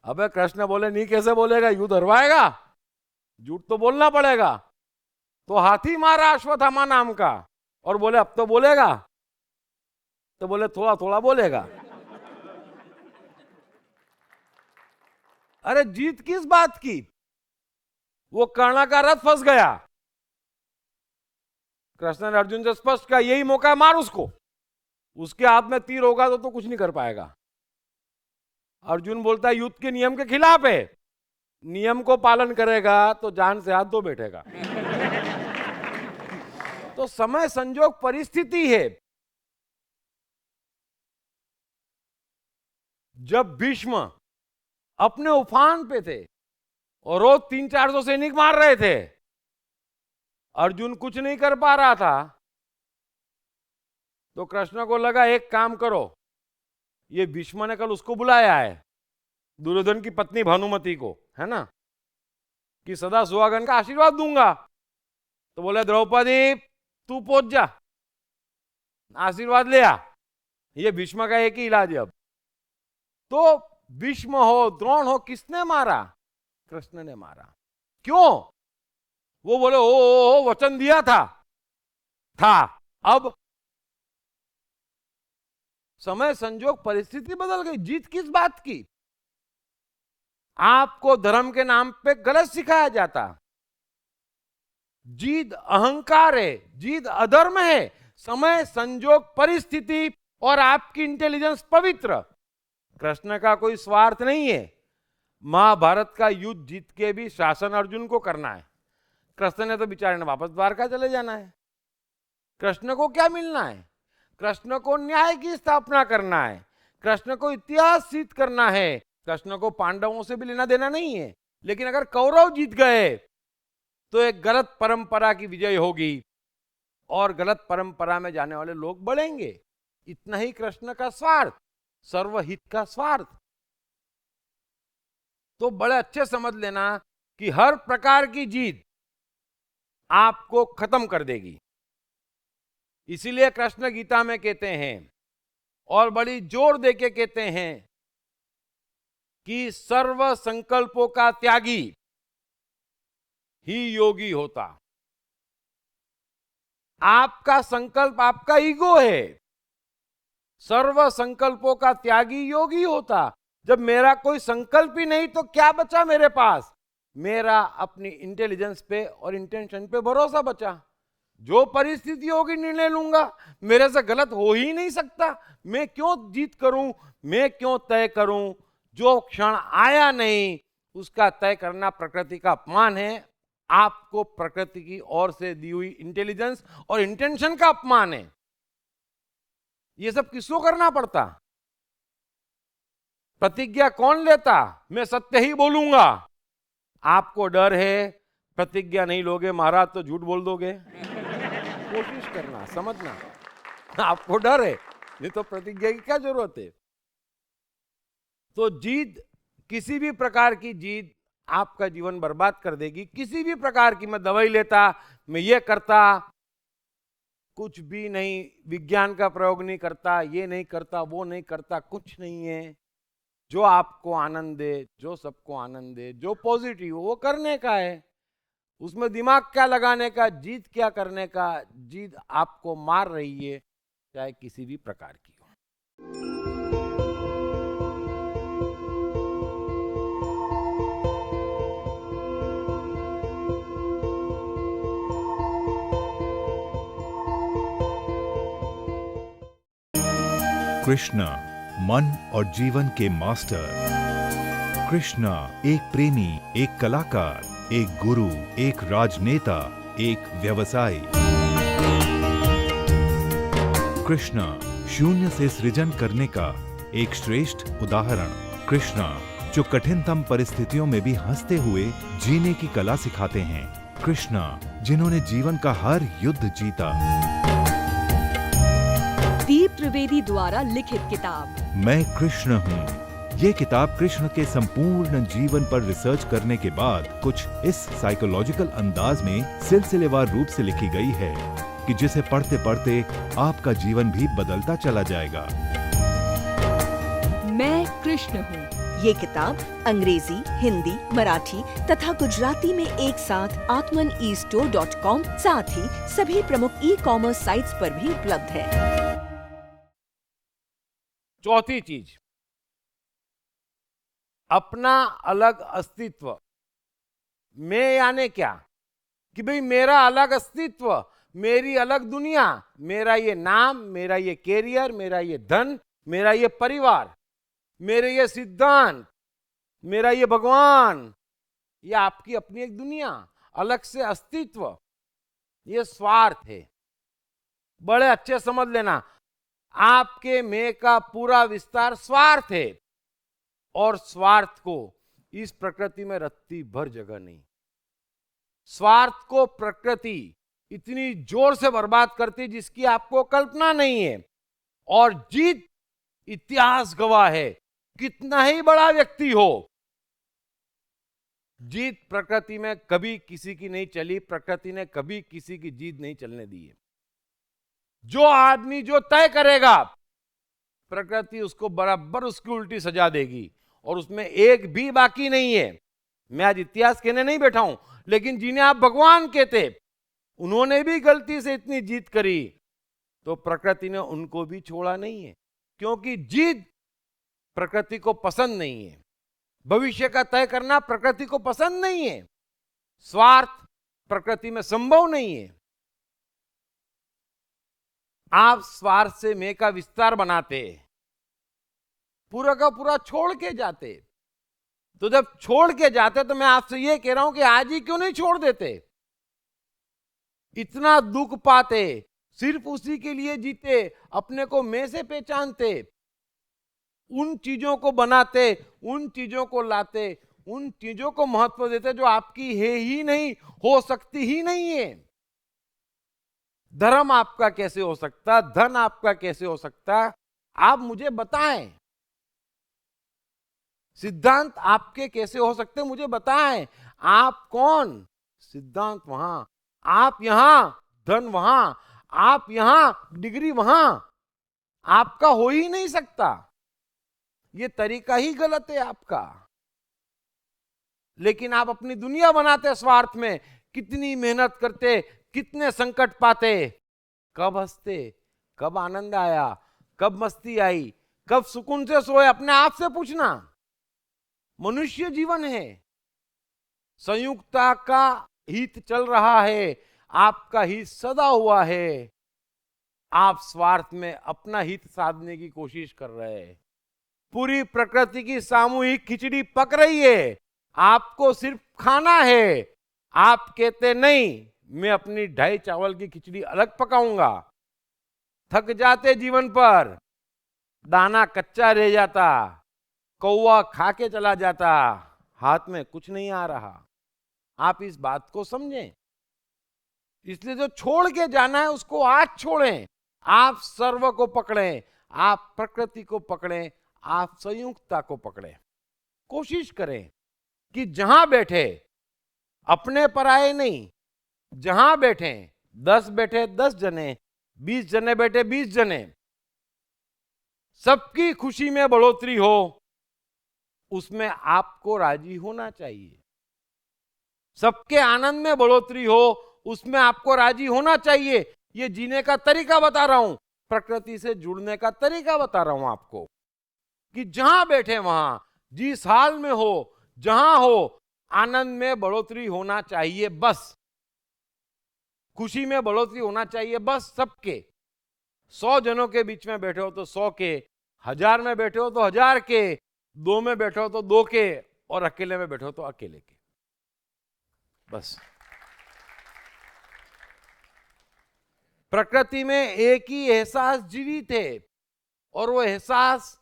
अबे कृष्ण बोले, नहीं कैसे बोलेगा, युद्ध हरवाएगा, झूठ तो बोलना पड़ेगा। तो हाथी मारा अश्वत्थामा नाम का, और बोले अब तो बोलेगा। तो बोले थोड़ा थोड़ा बोलेगा। अरे जीत किस बात की? वो कर्ण का रथ फंस गया। कृष्ण ने अर्जुन से स्पष्ट कहा, यही मौका है, मार उसको। उसके हाथ में तीर होगा तो कुछ नहीं कर पाएगा। अर्जुन बोलता है, युद्ध के नियम के खिलाफ है, नियम को पालन करेगा तो जान से हाथ धो बैठेगा। तो समय संजोग परिस्थिति है। जब भीष्म अपने उफान पे थे और रोज 300-400 सैनिक मार रहे थे, अर्जुन कुछ नहीं कर पा रहा था, तो कृष्ण को लगा, एक काम करो, ये भीष्म ने कल उसको बुलाया है, दुर्योधन की पत्नी भानुमति को, है ना, कि सदा सुहागन का आशीर्वाद दूंगा। तो बोले, द्रौपदी तू पहुंच जा, आशीर्वाद ले आ। ये भीष्म का एक ही इलाज है अब। तो भीष्म हो, द्रोण हो, किसने मारा? कृष्ण ने मारा। क्यों? वो बोले, ओ वचन दिया था। अब समय संजोग परिस्थिति बदल गई। जीत किस बात की? आपको धर्म के नाम पे गलत सिखाया जाता। जीत अहंकार है, जीत अधर्म है। समय संजोग परिस्थिति और आपकी इंटेलिजेंस पवित्र। कृष्ण का कोई स्वार्थ नहीं है। महाभारत का युद्ध जीत के भी शासन अर्जुन को करना है। कृष्ण ने तो बेचारे ने वापस द्वारका चले जाना है। कृष्ण को क्या मिलना है? कृष्ण को न्याय की स्थापना करना है, कृष्ण को इतिहास सिद्ध करना है। कृष्ण को पांडवों से भी लेना देना नहीं है। लेकिन अगर कौरव जीत गए तो एक गलत परंपरा की विजय होगी और गलत परंपरा में जाने वाले लोग बढ़ेंगे। इतना ही कृष्ण का स्वार्थ, सर्वहित का स्वार्थ। तो बड़े अच्छे समझ लेना कि हर प्रकार की जीत आपको खत्म कर देगी। इसीलिए कृष्ण गीता में कहते हैं और बड़ी जोर देके कहते हैं कि सर्व संकल्पों का त्यागी ही योगी होता। आपका संकल्प आपका ईगो है। सर्व संकल्पों का त्यागी योगी होता। जब मेरा कोई संकल्प ही नहीं तो क्या बचा मेरे पास? मेरा अपनी इंटेलिजेंस पे और इंटेंशन पे भरोसा बचा। जो परिस्थिति होगी निर्णय लूंगा। मेरे से गलत हो ही नहीं सकता। मैं क्यों जीत करूं, मैं क्यों तय करूं? जो क्षण आया नहीं उसका तय करना प्रकृति का अपमान है। आपको प्रकृति की ओर से दी हुई इंटेलिजेंस और इंटेंशन का अपमान है। ये सब किसको करना पड़ता? प्रतिज्ञा कौन लेता? मैं सत्य ही बोलूंगा। आपको डर है, प्रतिज्ञा नहीं लोगे महाराज तो झूठ बोल दोगे। कोशिश करना, समझना। आपको डर है, नहीं तो प्रतिज्ञा की क्या जरूरत है? तो जीत, किसी भी प्रकार की जीत आपका जीवन बर्बाद कर देगी। किसी भी प्रकार की, मैं दवाई लेता, मैं ये करता, कुछ भी नहीं, विज्ञान का प्रयोग नहीं करता, ये नहीं करता, वो नहीं करता, कुछ नहीं है। जो आपको आनंद दे, जो सबको आनंद दे, जो पॉजिटिव हो वो करने का है। उसमें दिमाग क्या लगाने का, जीत क्या करने का। जीत आपको मार रही है, चाहे किसी भी प्रकार की हो। कृष्णा, मन और जीवन के मास्टर। कृष्णा एक प्रेमी, एक कलाकार, एक गुरु, एक राजनेता, एक व्यवसायी। कृष्णा शून्य से सृजन करने का एक श्रेष्ठ उदाहरण। कृष्णा जो कठिनतम परिस्थितियों में भी हंसते हुए जीने की कला सिखाते हैं। कृष्णा जिन्होंने जीवन का हर युद्ध जीता। दीप त्रिवेदी द्वारा लिखित किताब मैं कृष्ण हूँ। ये किताब कृष्ण के संपूर्ण जीवन पर रिसर्च करने के बाद कुछ इस साइकोलॉजिकल अंदाज में सिलसिलेवार रूप से लिखी गई है कि जिसे पढ़ते पढ़ते आपका जीवन भी बदलता चला जाएगा। मैं कृष्ण हूँ। ये किताब अंग्रेजी, हिंदी, मराठी तथा गुजराती में एक साथ atmanestore.com साथ ही सभी प्रमुख ई-कॉमर्स साइट्स पर भी उपलब्ध है। चौथी चीज, अपना अलग अस्तित्व। मैं यानी क्या? कि भाई मेरा अलग अस्तित्व, मेरी अलग दुनिया, मेरा ये नाम, मेरा ये कैरियर, मेरा ये धन, मेरा ये परिवार, मेरे ये सिद्धांत, मेरा ये भगवान, ये आपकी अपनी एक दुनिया, अलग से अस्तित्व। ये स्वार्थ है। बड़े अच्छे समझ लेना, आपके मैं का पूरा विस्तार स्वार्थ है। और स्वार्थ को इस प्रकृति में रत्ती भर जगह नहीं। स्वार्थ को प्रकृति इतनी जोर से बर्बाद करती जिसकी आपको कल्पना नहीं है। और जीत, इतिहास गवाह है, कितना ही बड़ा व्यक्ति हो, जीत प्रकृति में कभी किसी की नहीं चली। प्रकृति ने कभी किसी की जीत नहीं चलने दी है। जो आदमी जो तय करेगा, प्रकृति उसको बराबर उसकी उल्टी सजा देगी और उसमें एक भी बाकी नहीं है। मैं आज इतिहास कहने नहीं बैठा हूं, लेकिन जिन्हें आप भगवान कहते, उन्होंने भी गलती से इतनी जीत करी तो प्रकृति ने उनको भी छोड़ा नहीं है। क्योंकि जीत प्रकृति को पसंद नहीं है। भविष्य का तय करना प्रकृति को पसंद नहीं है। स्वार्थ प्रकृति में संभव नहीं है। आप स्वार्थ से मैं का विस्तार बनाते, पूरा का पूरा छोड़ के जाते। तो जब छोड़ के जाते तो मैं आपसे यह कह रहा हूं कि आज ही क्यों नहीं छोड़ देते? इतना दुख पाते, सिर्फ उसी के लिए जीते, अपने को मैं से पहचानते, उन चीजों को बनाते, उन चीजों को लाते, उन चीजों को महत्व देते जो आपकी है ही नहीं, हो सकती ही नहीं है। धर्म आपका कैसे हो सकता, धन आपका कैसे हो सकता, आप मुझे बताएं। सिद्धांत आपके कैसे हो सकते, मुझे बताएं। आप कौन? सिद्धांत वहां, आप यहां, धन वहां, आप यहां, डिग्री वहां। आपका हो ही नहीं सकता। ये तरीका ही गलत है आपका। लेकिन आप अपनी दुनिया बनाते स्वार्थ में। कितनी मेहनत करते, कितने संकट पाते, कब हंसते, कब आनंद आया, कब मस्ती आई, कब सुकून से सोए, अपने आप से पूछना। मनुष्य जीवन है, संयुक्ता का हित चल रहा है, आपका हित सदा हुआ है। आप स्वार्थ में अपना हित साधने की कोशिश कर रहे हैं। पूरी प्रकृति की सामूहिक खिचड़ी पक रही है, आपको सिर्फ खाना है। आप कहते नहीं, मैं अपनी 2.5 चावल की खिचड़ी अलग पकाऊंगा। थक जाते जीवन पर, दाना कच्चा रह जाता, कौवा खा के चला जाता, हाथ में कुछ नहीं आ रहा। आप इस बात को समझें। इसलिए जो छोड़ के जाना है उसको आज छोड़ें। आप सर्व को पकड़ें, आप प्रकृति को पकड़ें, आप संयुक्तता को पकड़ें। कोशिश करें कि जहां बैठे अपने पराये नहीं, जहां बैठे 10 बैठे 10 जने, 20 जने बैठे 20 जने, सबकी खुशी में बढ़ोतरी हो, उसमें आपको राजी होना चाहिए। सबके आनंद में बढ़ोतरी हो, उसमें आपको राजी होना चाहिए। ये जीने का तरीका बता रहा हूं, प्रकृति से जुड़ने का तरीका बता रहा हूं आपको, कि जहां बैठे वहां, जिस हाल में हो, जहां हो, आनंद में बढ़ोतरी होना चाहिए। बस खुशी में बढ़ोतरी होना चाहिए बस सबके। 100 जनों के बीच में बैठे हो तो 100 के, 1000 में बैठे हो तो 1000 के, 2 में बैठे हो तो 2 के, और अकेले में बैठे हो तो अकेले के। बस प्रकृति में एक ही एहसास जीवित है, और वो एहसास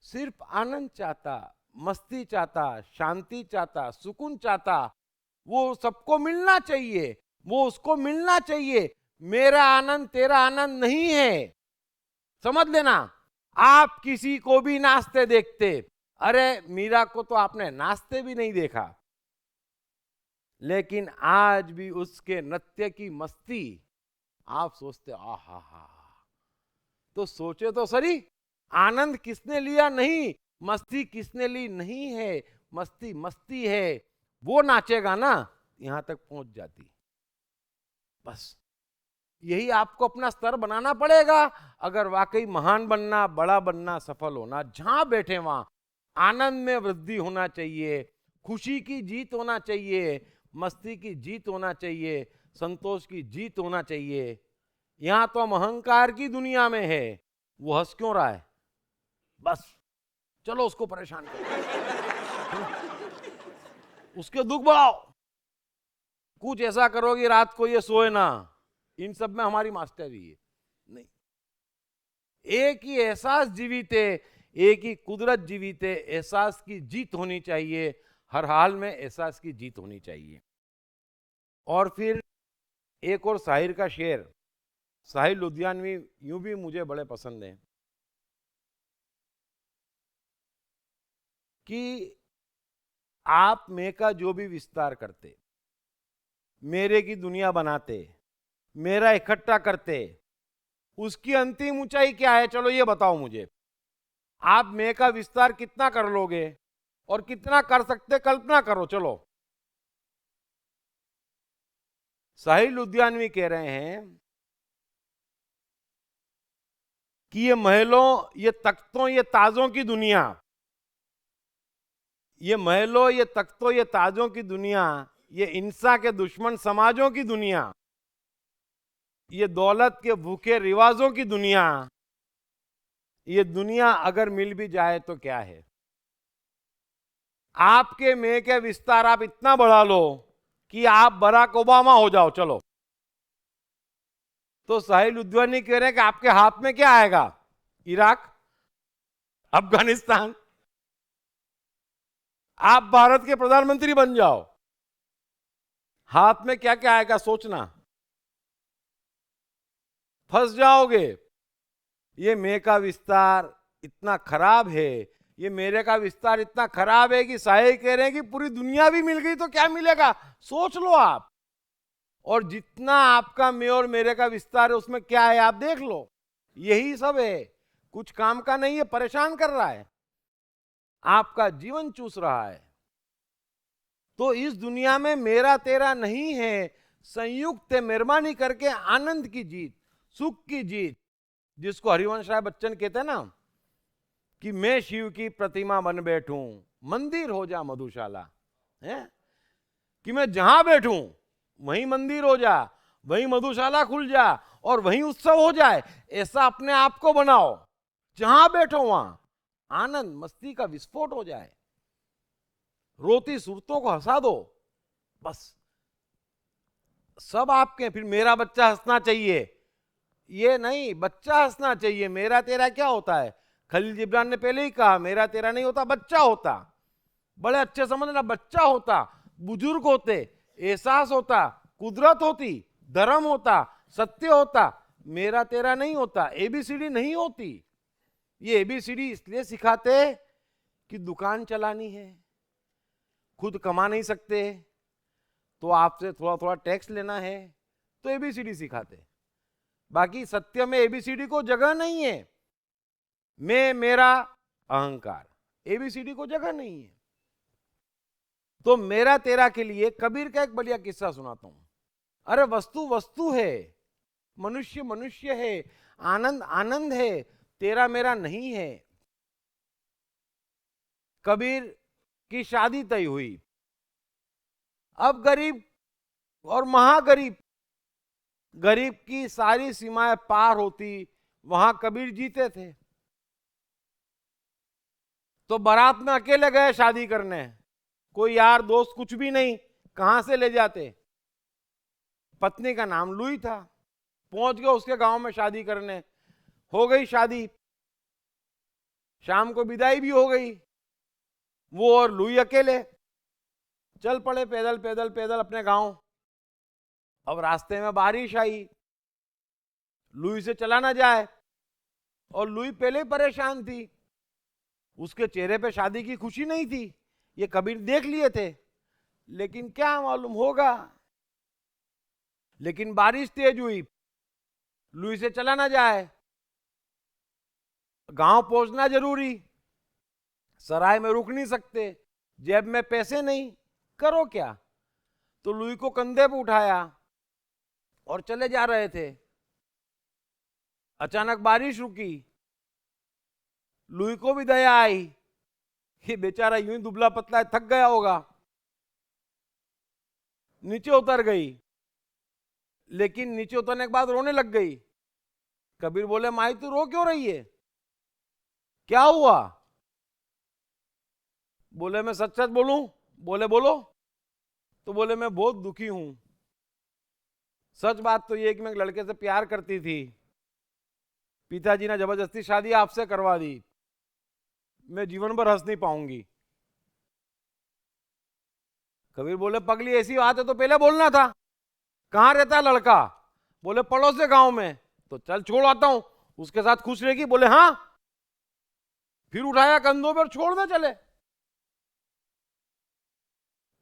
सिर्फ आनंद चाहता, मस्ती चाहता, शांति चाहता, सुकून चाहता। वो सबको मिलना चाहिए, वो उसको मिलना चाहिए। मेरा आनंद तेरा आनंद नहीं है, समझ लेना। आप किसी को भी नाचते देखते, अरे मीरा को तो आपने नाचते भी नहीं देखा, लेकिन आज भी उसके नृत्य की मस्ती आप सोचते आहा हा। तो सोचे तो सही, आनंद किसने लिया नहीं, मस्ती किसने ली नहीं है। मस्ती मस्ती है, वो नाचेगा ना, यहां तक पहुंच जाती। बस यही आपको अपना स्तर बनाना पड़ेगा अगर वाकई महान बनना, बड़ा बनना, सफल होना। जहां बैठे वहां आनंद में वृद्धि होना चाहिए, खुशी की जीत होना चाहिए, मस्ती की जीत होना चाहिए, संतोष की जीत होना चाहिए। यहां तो हम अहंकार की दुनिया में है, वो हंस क्यों रहा है? बस चलो उसको परेशान करो, उसके दुख बढ़ाओ, कुछ ऐसा करो कि रात को ये सोए ना। इन सब में हमारी मास्टरी है नहीं। एक ही एहसास जीवित है, एक ही कुदरत जीवित है। एहसास की जीत होनी चाहिए, हर हाल में एहसास की जीत होनी चाहिए। और फिर एक और शायर का शेर, साहिल लुधियानवी यूं भी मुझे बड़े पसंद हैं, कि आप मैं का जो भी विस्तार करते, मेरे की दुनिया बनाते, मेरा इकट्ठा करते, उसकी अंतिम ऊंचाई क्या है? चलो ये बताओ मुझे। आप मैं का विस्तार कितना कर लोगे और कितना कर सकते, कल्पना करो। चलो, साहिल लुधियानवी कह रहे हैं कि ये महलों, ये तख्तों, ये ताजों की दुनिया, ये महलों, ये तख्तों, ये ताजों की दुनिया, ये इंसान के दुश्मन समाजों की दुनिया, ये दौलत के भूखे रिवाजों की दुनिया, ये दुनिया अगर मिल भी जाए तो क्या है? आपके मैं के विस्तार आप इतना बढ़ा लो कि आप बराक ओबामा हो जाओ। चलो, तो साहिल लुधियानवी कह रहे हैं कि आपके हाथ में क्या आएगा? इराक, अफगानिस्तान, आप भारत के प्रधानमंत्री बन जाओ, हाथ में क्या क्या आएगा सोचना, फंस जाओगे। ये मैं का विस्तार इतना खराब है, ये मेरे का विस्तार इतना खराब है कि साहिल कह रहे हैं कि पूरी दुनिया भी मिल गई तो क्या मिलेगा? सोच लो आप। और जितना आपका मैं और मेरे का विस्तार है उसमें क्या है आप देख लो। यही सब है, कुछ काम का नहीं है, परेशान कर रहा है, आपका जीवन चूस रहा है। तो इस दुनिया में मेरा तेरा नहीं है, संयुक्त है। मेहरबानी करके आनंद की जीत, सुख की जीत, जिसको हरिवंश राय बच्चन कहते हैं ना कि मैं शिव की प्रतिमा बन बैठूं, मंदिर हो जा मधुशाला, है कि मैं जहां बैठूं वहीं मंदिर हो जा, वहीं मधुशाला खुल जा और वहीं उत्सव हो जाए। ऐसा अपने आप को बनाओ, जहां बैठो वहां आनंद मस्ती का विस्फोट हो जाए, रोती सूरतों को हंसा दो। बस सब आपके। फिर मेरा बच्चा हंसना चाहिए, ये नहीं, बच्चा हंसना चाहिए। मेरा तेरा क्या होता है? खलील जिब्रान ने पहले ही कहा, मेरा तेरा नहीं होता, बच्चा होता। बड़े अच्छे समझना, बच्चा होता, बुजुर्ग होते, एहसास होता, कुदरत होती, धर्म होता, सत्य होता, मेरा तेरा नहीं होता, एबीसीडी नहीं होती। ये एबीसीडी इसलिए सिखाते कि दुकान चलानी है, खुद कमा नहीं सकते, तो आपसे थोड़ा थोड़ा टैक्स लेना है, तो एबीसीडी सिखाते। बाकी सत्य में एबीसीडी को जगह नहीं है। मैं, मेरा, अहंकार, एबीसीडी को जगह नहीं है। तो मेरा तेरा के लिए कबीर का एक बढ़िया किस्सा सुनाता हूं। अरे वस्तु वस्तु है, मनुष्य मनुष्य है, आनंद आनंद है, तेरा मेरा नहीं है। कबीर की शादी तय हुई। अब गरीब और महागरीब, गरीब की सारी सीमाएं पार होती, वहां कबीर जीते थे। तो बारात में अकेले गए शादी करने, कोई यार दोस्त कुछ भी नहीं, कहां से ले जाते। पत्नी का नाम लुई था। पहुंच गए उसके गांव में शादी करने, हो गई शादी, शाम को विदाई भी हो गई। वो और लुई अकेले चल पड़े पैदल पैदल पैदल अपने गांव। अब रास्ते में बारिश आई, लुई से चला ना जाए, और लुई पहले ही परेशान थी। उसके चेहरे पे शादी की खुशी नहीं थी, ये कबीर देख लिए थे, लेकिन क्या मालूम होगा। लेकिन बारिश तेज हुई, लुई से चला ना जाए, गांव पहुंचना जरूरी, सराय में रुक नहीं सकते, जेब में पैसे नहीं, करो क्या। तो लुई को कंधे पे उठाया और चले जा रहे थे। अचानक बारिश रुकी, लुई को भी दया आई, ये बेचारा यूं ही दुबला पतला है, थक गया होगा, नीचे उतर गई। लेकिन नीचे उतरने के बाद रोने लग गई। कबीर बोले, माई तू रो क्यों रही है, क्या हुआ। बोले, मैं सच सच बोलूं। बोले, बोलो। तो बोले, मैं बहुत दुखी हूं। सच बात तो ये कि मैं एक लड़के से प्यार करती थी, पिताजी ने जबरदस्ती शादी आपसे करवा दी, मैं जीवन भर हंस नहीं पाऊंगी। कबीर बोले, पगली ऐसी बात है तो पहले बोलना था, कहां रहता है लड़का। बोले, पड़ोस के गांव में। तो चल छोड़ आता हूं, उसके साथ खुश रहेगी। बोले, हाँ। फिर उठाया कंधों पर, छोड़ने चले।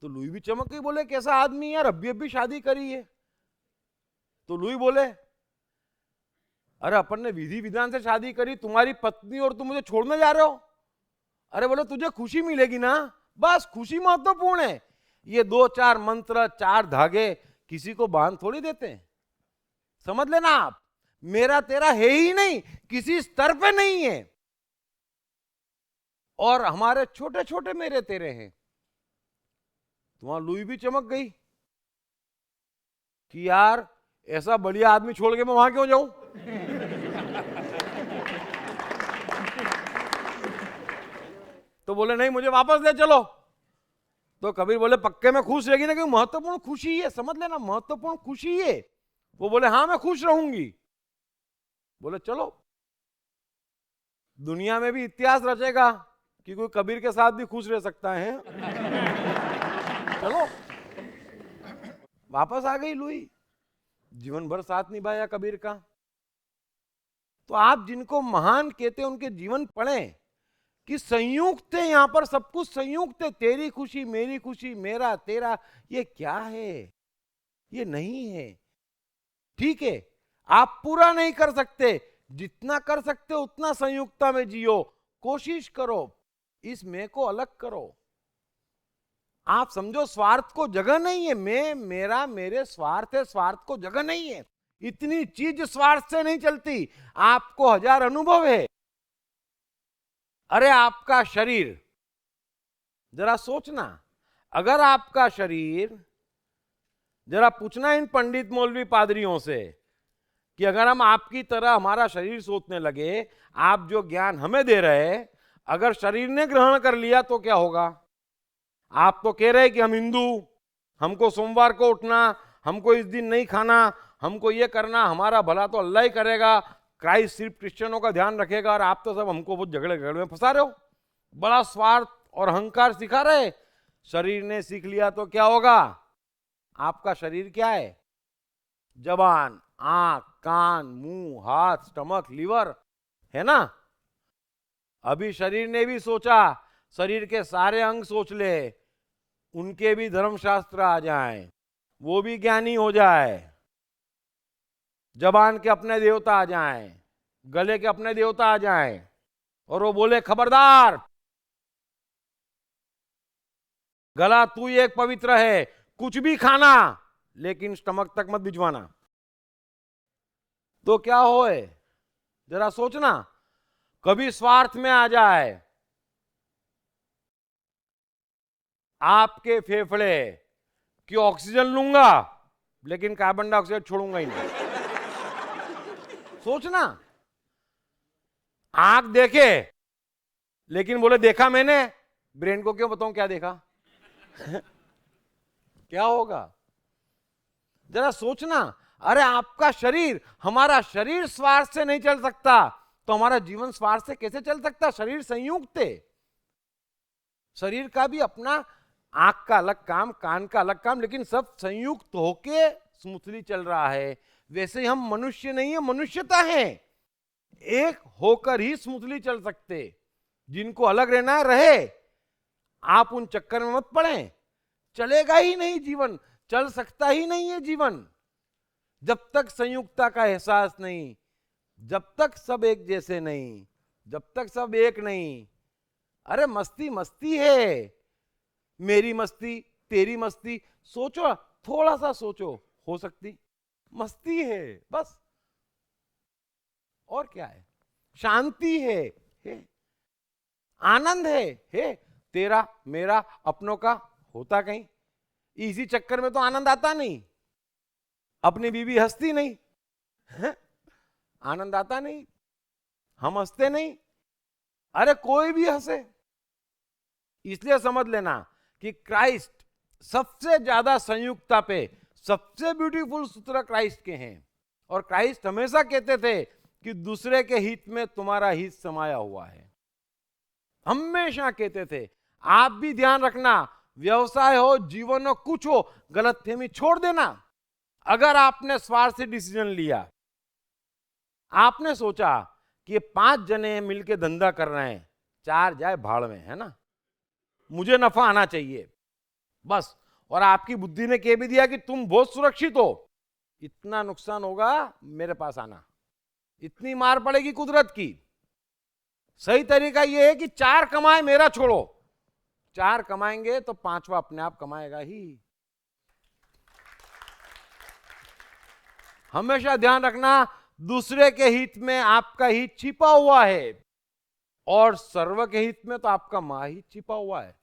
तो लुई भी चमक गई, बोले, कैसा आदमी यार, अभी शादी करी है। तो लुई बोले, अरे अपन ने विधि विधान से शादी करी, तुम्हारी पत्नी, और तुम मुझे छोड़ने जा रहे हो। अरे बोले, तुझे खुशी मिलेगी ना, बस खुशी महत्वपूर्ण है। ये 2-4 मंत्र, 4 धागे किसी को बांध थोड़ी देते हैं। समझ लेना आप, मेरा तेरा है ही नहीं, किसी स्तर पे नहीं है, और हमारे छोटे छोटे मेरे तेरे हैं। तो वहां लुई भी चमक गई कि यार ऐसा बढ़िया आदमी छोड़ के मैं वहां क्यों जाऊं। तो बोले, नहीं मुझे वापस ले चलो। तो कबीर बोले, पक्के में खुश रहेगी ना, क्योंकि महत्वपूर्ण खुशी है, समझ लेना महत्वपूर्ण खुशी है। वो बोले, हाँ मैं खुश रहूंगी। बोले, चलो। दुनिया में भी इतिहास रचेगा कि कोई कबीर के साथ भी खुश रह सकता है। चलो। वापस आ गई लुई, जीवन भर साथ निभाया कबीर का। तो आप जिनको महान कहते हैं उनके जीवन पढ़ें कि संयुक्त है, यहां पर सब कुछ संयुक्त है। तेरी खुशी, मेरी खुशी, मेरा तेरा, ये क्या है, ये नहीं है। ठीक है, आप पूरा नहीं कर सकते, जितना कर सकते उतना संयुक्ता में जियो, कोशिश करो, इस मैं को अलग करो। आप समझो स्वार्थ को जगह नहीं है, मैं, मेरा, मेरे, स्वार्थ है, स्वार्थ को जगह नहीं है। इतनी चीज स्वार्थ से नहीं चलती। आपको 1000 अनुभव है। अरे आपका शरीर, जरा सोचना, अगर आपका शरीर, जरा पूछना इन पंडित मौलवी पादरियों से कि अगर हम आपकी तरह हमारा शरीर सोचने लगे, आप जो ज्ञान हमें दे रहे, अगर शरीर ने ग्रहण कर लिया तो क्या होगा। आप तो कह रहे कि हम हिंदू, हमको सोमवार को उठना, हमको इस दिन नहीं खाना, हमको ये करना, हमारा भला तो अल्लाह ही करेगा, क्राइस्ट सिर्फ क्रिश्चियनों का ध्यान रखेगा, और आप तो सब हमको बहुत झगड़े झगड़े में फंसा रहे हो, बड़ा स्वार्थ और अहंकार सिखा रहे। शरीर ने सीख लिया तो क्या होगा। आपका शरीर क्या है, जबान, आंख, कान, मुंह, हाथ, स्टमक, लीवर, है ना। अभी शरीर ने भी सोचा, शरीर के सारे अंग सोच ले, उनके भी धर्मशास्त्र आ जाएं, वो भी ज्ञानी हो जाए, जबान के अपने देवता आ जाएं, गले के अपने देवता आ जाएं, और वो बोले खबरदार, गला तू ही एक पवित्र है, कुछ भी खाना लेकिन स्टमक तक मत भिजवाना। तो क्या होए, जरा सोचना, कभी स्वार्थ में आ जाए, आपके फेफड़े की ऑक्सीजन लूंगा लेकिन कार्बन डाइऑक्साइड छोड़ूंगा ही नहीं। सोचना, आंख देखे लेकिन बोले देखा मैंने, ब्रेन को क्यों बताऊं क्या देखा। क्या होगा, जरा सोचना। अरे आपका शरीर, हमारा शरीर स्वार्थ से नहीं चल सकता तो हमारा जीवन स्वार्थ से कैसे चल सकता। शरीर संयुक्त है, शरीर का भी अपना, आंख का अलग काम, कान का अलग काम, लेकिन सब संयुक्त होके स्मूथली चल रहा है। वैसे ही हम मनुष्य नहीं है, मनुष्यता है, एक होकर ही स्मूथली चल सकते। जिनको अलग रहना है रहे, आप उन चक्कर में मत पड़े, चलेगा ही नहीं जीवन, चल सकता ही नहीं है जीवन जब तक संयुक्तता का एहसास नहीं, जब तक सब एक जैसे नहीं, जब तक सब एक नहीं। अरे मस्ती मस्ती है, मेरी मस्ती, तेरी मस्ती, सोचो, थोड़ा सा सोचो, हो सकती मस्ती है बस, और क्या है, शांति है, आनंद है, तेरा मेरा अपनों का होता कहीं। इसी चक्कर में तो आनंद आता नहीं, अपनी बीवी हंसती नहीं है? आनंद आता नहीं, हम हंसते नहीं, अरे कोई भी हंसे। इसलिए समझ लेना कि क्राइस्ट सबसे ज्यादा संयुक्तता पे सबसे ब्यूटीफुल सूत्र क्राइस्ट के हैं। और क्राइस्ट हमेशा कहते थे कि दूसरे के हित में तुम्हारा हित समाया हुआ है, हमेशा कहते थे। आप भी ध्यान रखना, व्यवसाय हो, जीवन हो, कुछ हो, गलतफहमी छोड़ देना। अगर आपने स्वार्थ से डिसीजन लिया, आपने सोचा कि ये 5 जने मिलके धंधा कर रहे हैं, 4 जाए भाड़ में, है ना, मुझे नफा आना चाहिए बस, और आपकी बुद्धि ने कह भी दिया कि तुम बहुत सुरक्षित हो, इतना नुकसान होगा मेरे पास आना, इतनी मार पड़ेगी कुदरत की। सही तरीका यह है कि 4 कमाए, मेरा छोड़ो, 4 कमाएंगे तो 5वां अपने आप कमाएगा ही। हमेशा ध्यान रखना, दूसरे के हित में आपका हित छिपा हुआ है, और सर्व के हित में तो आपका महाहित छिपा हुआ है।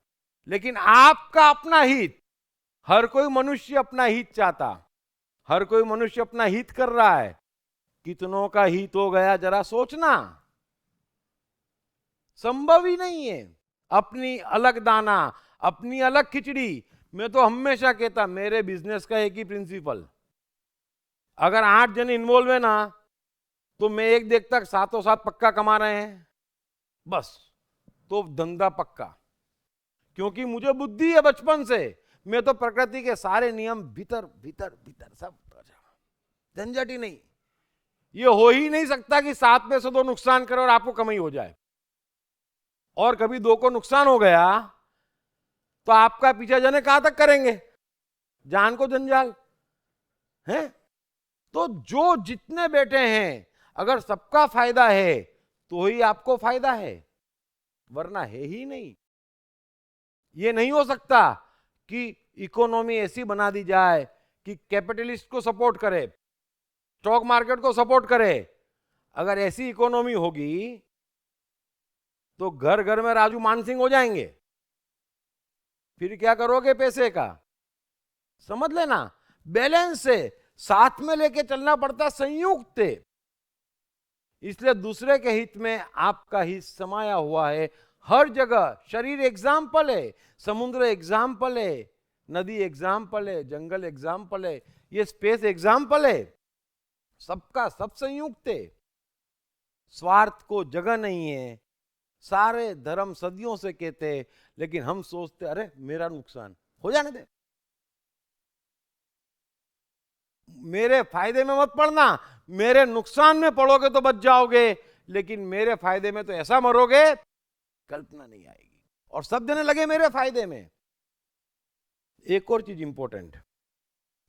लेकिन आपका अपना हित, हर कोई मनुष्य अपना हित चाहता, हर कोई मनुष्य अपना हित कर रहा है, कितनों का हित हो गया जरा सोचना, संभव ही नहीं है। अपनी अलग दाना, अपनी अलग खिचड़ी। मैं तो हमेशा कहता, मेरे बिजनेस का एक ही प्रिंसिपल, अगर 8 जन इन्वॉल्व है ना, तो मैं एक देखता सातों साथ पक्का कमा रहे हैं बस, तो धंधा पक्का। क्योंकि मुझे बुद्धि है बचपन से, मैं तो प्रकृति के सारे नियम भीतर भीतर भीतर सब, झंझट ही नहीं। ये हो ही नहीं सकता कि 7 में से 2 नुकसान करे और आपको कमाई हो जाए, और कभी 2 को नुकसान हो गया तो आपका पीछा जाने कहां तक करेंगे, जान को जंजाल है। तो जो जितने बैठे हैं, अगर सबका फायदा है तो ही आपको फायदा है, वरना है ही नहीं। ये नहीं हो सकता कि इकोनॉमी ऐसी बना दी जाए कि कैपिटलिस्ट को सपोर्ट करे, स्टॉक मार्केट को सपोर्ट करे। अगर ऐसी इकोनॉमी होगी तो घर घर में राजू मानसिंह हो जाएंगे, फिर क्या करोगे पैसे का। समझ लेना, बैलेंस से साथ में लेके चलना पड़ता, संयुक्त है। इसलिए दूसरे के हित में आपका हित समाया हुआ है हर जगह। शरीर एग्जाम्पल है, समुद्र एग्जाम्पल है, नदी एग्जाम्पल है, जंगल एग्जाम्पल है, ये स्पेस एग्जाम्पल है। सबका सब संयुक्त है, स्वार्थ को जगह नहीं है। सारे धर्म सदियों से कहते हैं, लेकिन हम सोचते अरे मेरा नुकसान हो जाने दे, मेरे फायदे में मत पड़ना, मेरे नुकसान में पड़ोगे तो बच जाओगे, लेकिन मेरे फायदे में तो ऐसा मरोगे कल्पना नहीं आएगी, और सब जने लगे मेरे फायदे में। एक और चीज इंपॉर्टेंट,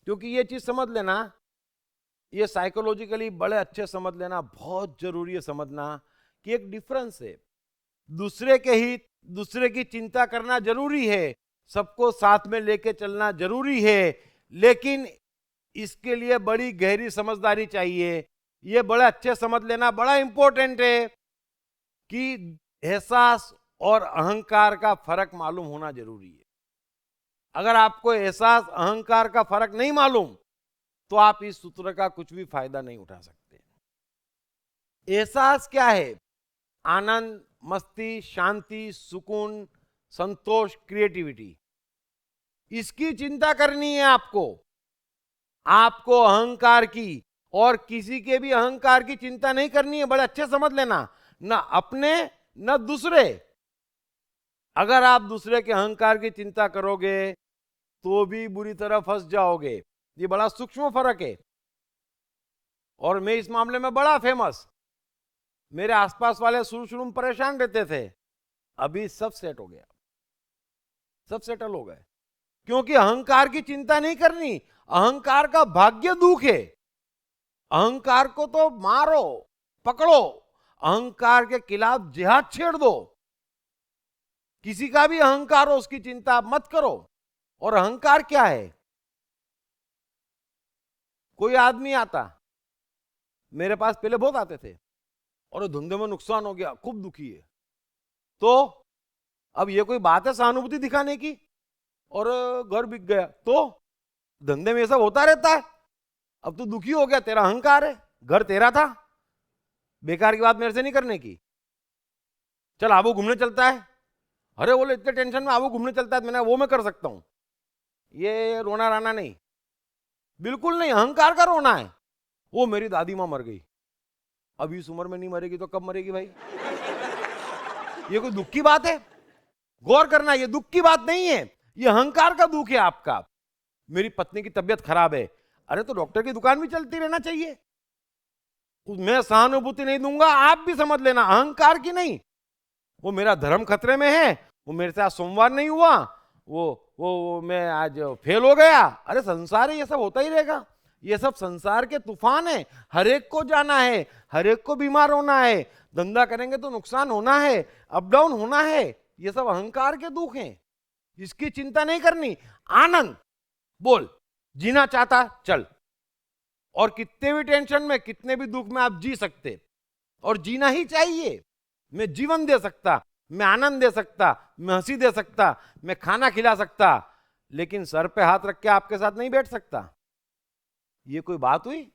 क्योंकि ये चीज समझ लेना, ये साइकोलॉजिकली बड़े अच्छे समझ लेना, बहुत जरूरी है समझना कि एक डिफरेंस है। दूसरे के हित, दूसरे की चिंता करना जरूरी है, सबको साथ में लेके चलना जरूरी है, लेकिन इसके लिए बड़ी गहरी समझदारी चाहिए। ये बड़े अच्छे समझ लेना बड़ा इंपॉर्टेंट है कि एहसास और अहंकार का फर्क मालूम होना जरूरी है। अगर आपको एहसास अहंकार का फर्क नहीं मालूम तो आप इस सूत्र का कुछ भी फायदा नहीं उठा सकते। एहसास क्या है? आनंद, मस्ती, शांति, सुकून, संतोष, क्रिएटिविटी। इसकी चिंता करनी है आपको। आपको अहंकार की और किसी के भी अहंकार की चिंता नहीं करनी है। बड़े अच्छे समझ लेना, ना अपने न दूसरे। अगर आप दूसरे के अहंकार की चिंता करोगे तो भी बुरी तरह फंस जाओगे। ये बड़ा सूक्ष्म फर्क है। और मैं इस मामले में बड़ा फेमस, मेरे आसपास वाले शुरू में परेशान रहते थे, अभी सब सेट हो गया, सब सेटल हो गए। क्योंकि अहंकार की चिंता नहीं करनी। अहंकार का भाग्य दुख है। अहंकार को तो मारो, पकड़ो, अहंकार के खिलाफ जिहाद छेड़ दो। किसी का भी अहंकार हो उसकी चिंता मत करो। और अहंकार क्या है? कोई आदमी आता, मेरे पास पहले बहुत आते थे, और धंधे में नुकसान हो गया, खूब दुखी है, तो अब ये कोई बात है सहानुभूति दिखाने की? और घर बिक गया तो धंधे में ये सब होता रहता है। अब तू दुखी हो गया, तेरा अहंकार है, घर तेरा था, बेकार की बात मेरे से नहीं करने की। चल आबू घूमने चलता है। अरे बोले इतने टेंशन में आबू घूमने चलता है, मैंने वो मैं कर सकता हूं। ये रोना राना नहीं, बिल्कुल नहीं, अहंकार का रोना है। वो मेरी दादी मां मर गई, अब इस उम्र में नहीं मरेगी तो कब मरेगी भाई? ये कोई दुख की बात है? गौर करना, ये दुख की बात नहीं है, ये अहंकार का दुख है आपका। मेरी पत्नी की तबीयत खराब है, अरे तो डॉक्टर की दुकान भी चलती रहना चाहिए। मैं सहानुभूति नहीं दूंगा, आप भी समझ लेना, अहंकार की नहीं। वो मेरा धर्म खतरे में है, वो मेरे से आज सोमवार नहीं हुआ, वो मैं आज फेल हो गया। अरे संसार है, ये सब होता ही रहेगा। ये सब संसार के तूफान है, हर एक को जाना है, हर एक को बीमार होना है, धंधा करेंगे तो नुकसान होना है, अप डाउन होना है। ये सब अहंकार के दुख हैं, इसकी चिंता नहीं करनी। आनंद बोल, जीना चाहता चल, और कितने भी टेंशन में, कितने भी दुख में आप जी सकते, और जीना ही चाहिए। मैं जीवन दे सकता, मैं आनंद दे सकता, मैं हंसी दे सकता, मैं खाना खिला सकता, लेकिन सर पे हाथ रख के आपके साथ नहीं बैठ सकता। ये कोई बात हुई?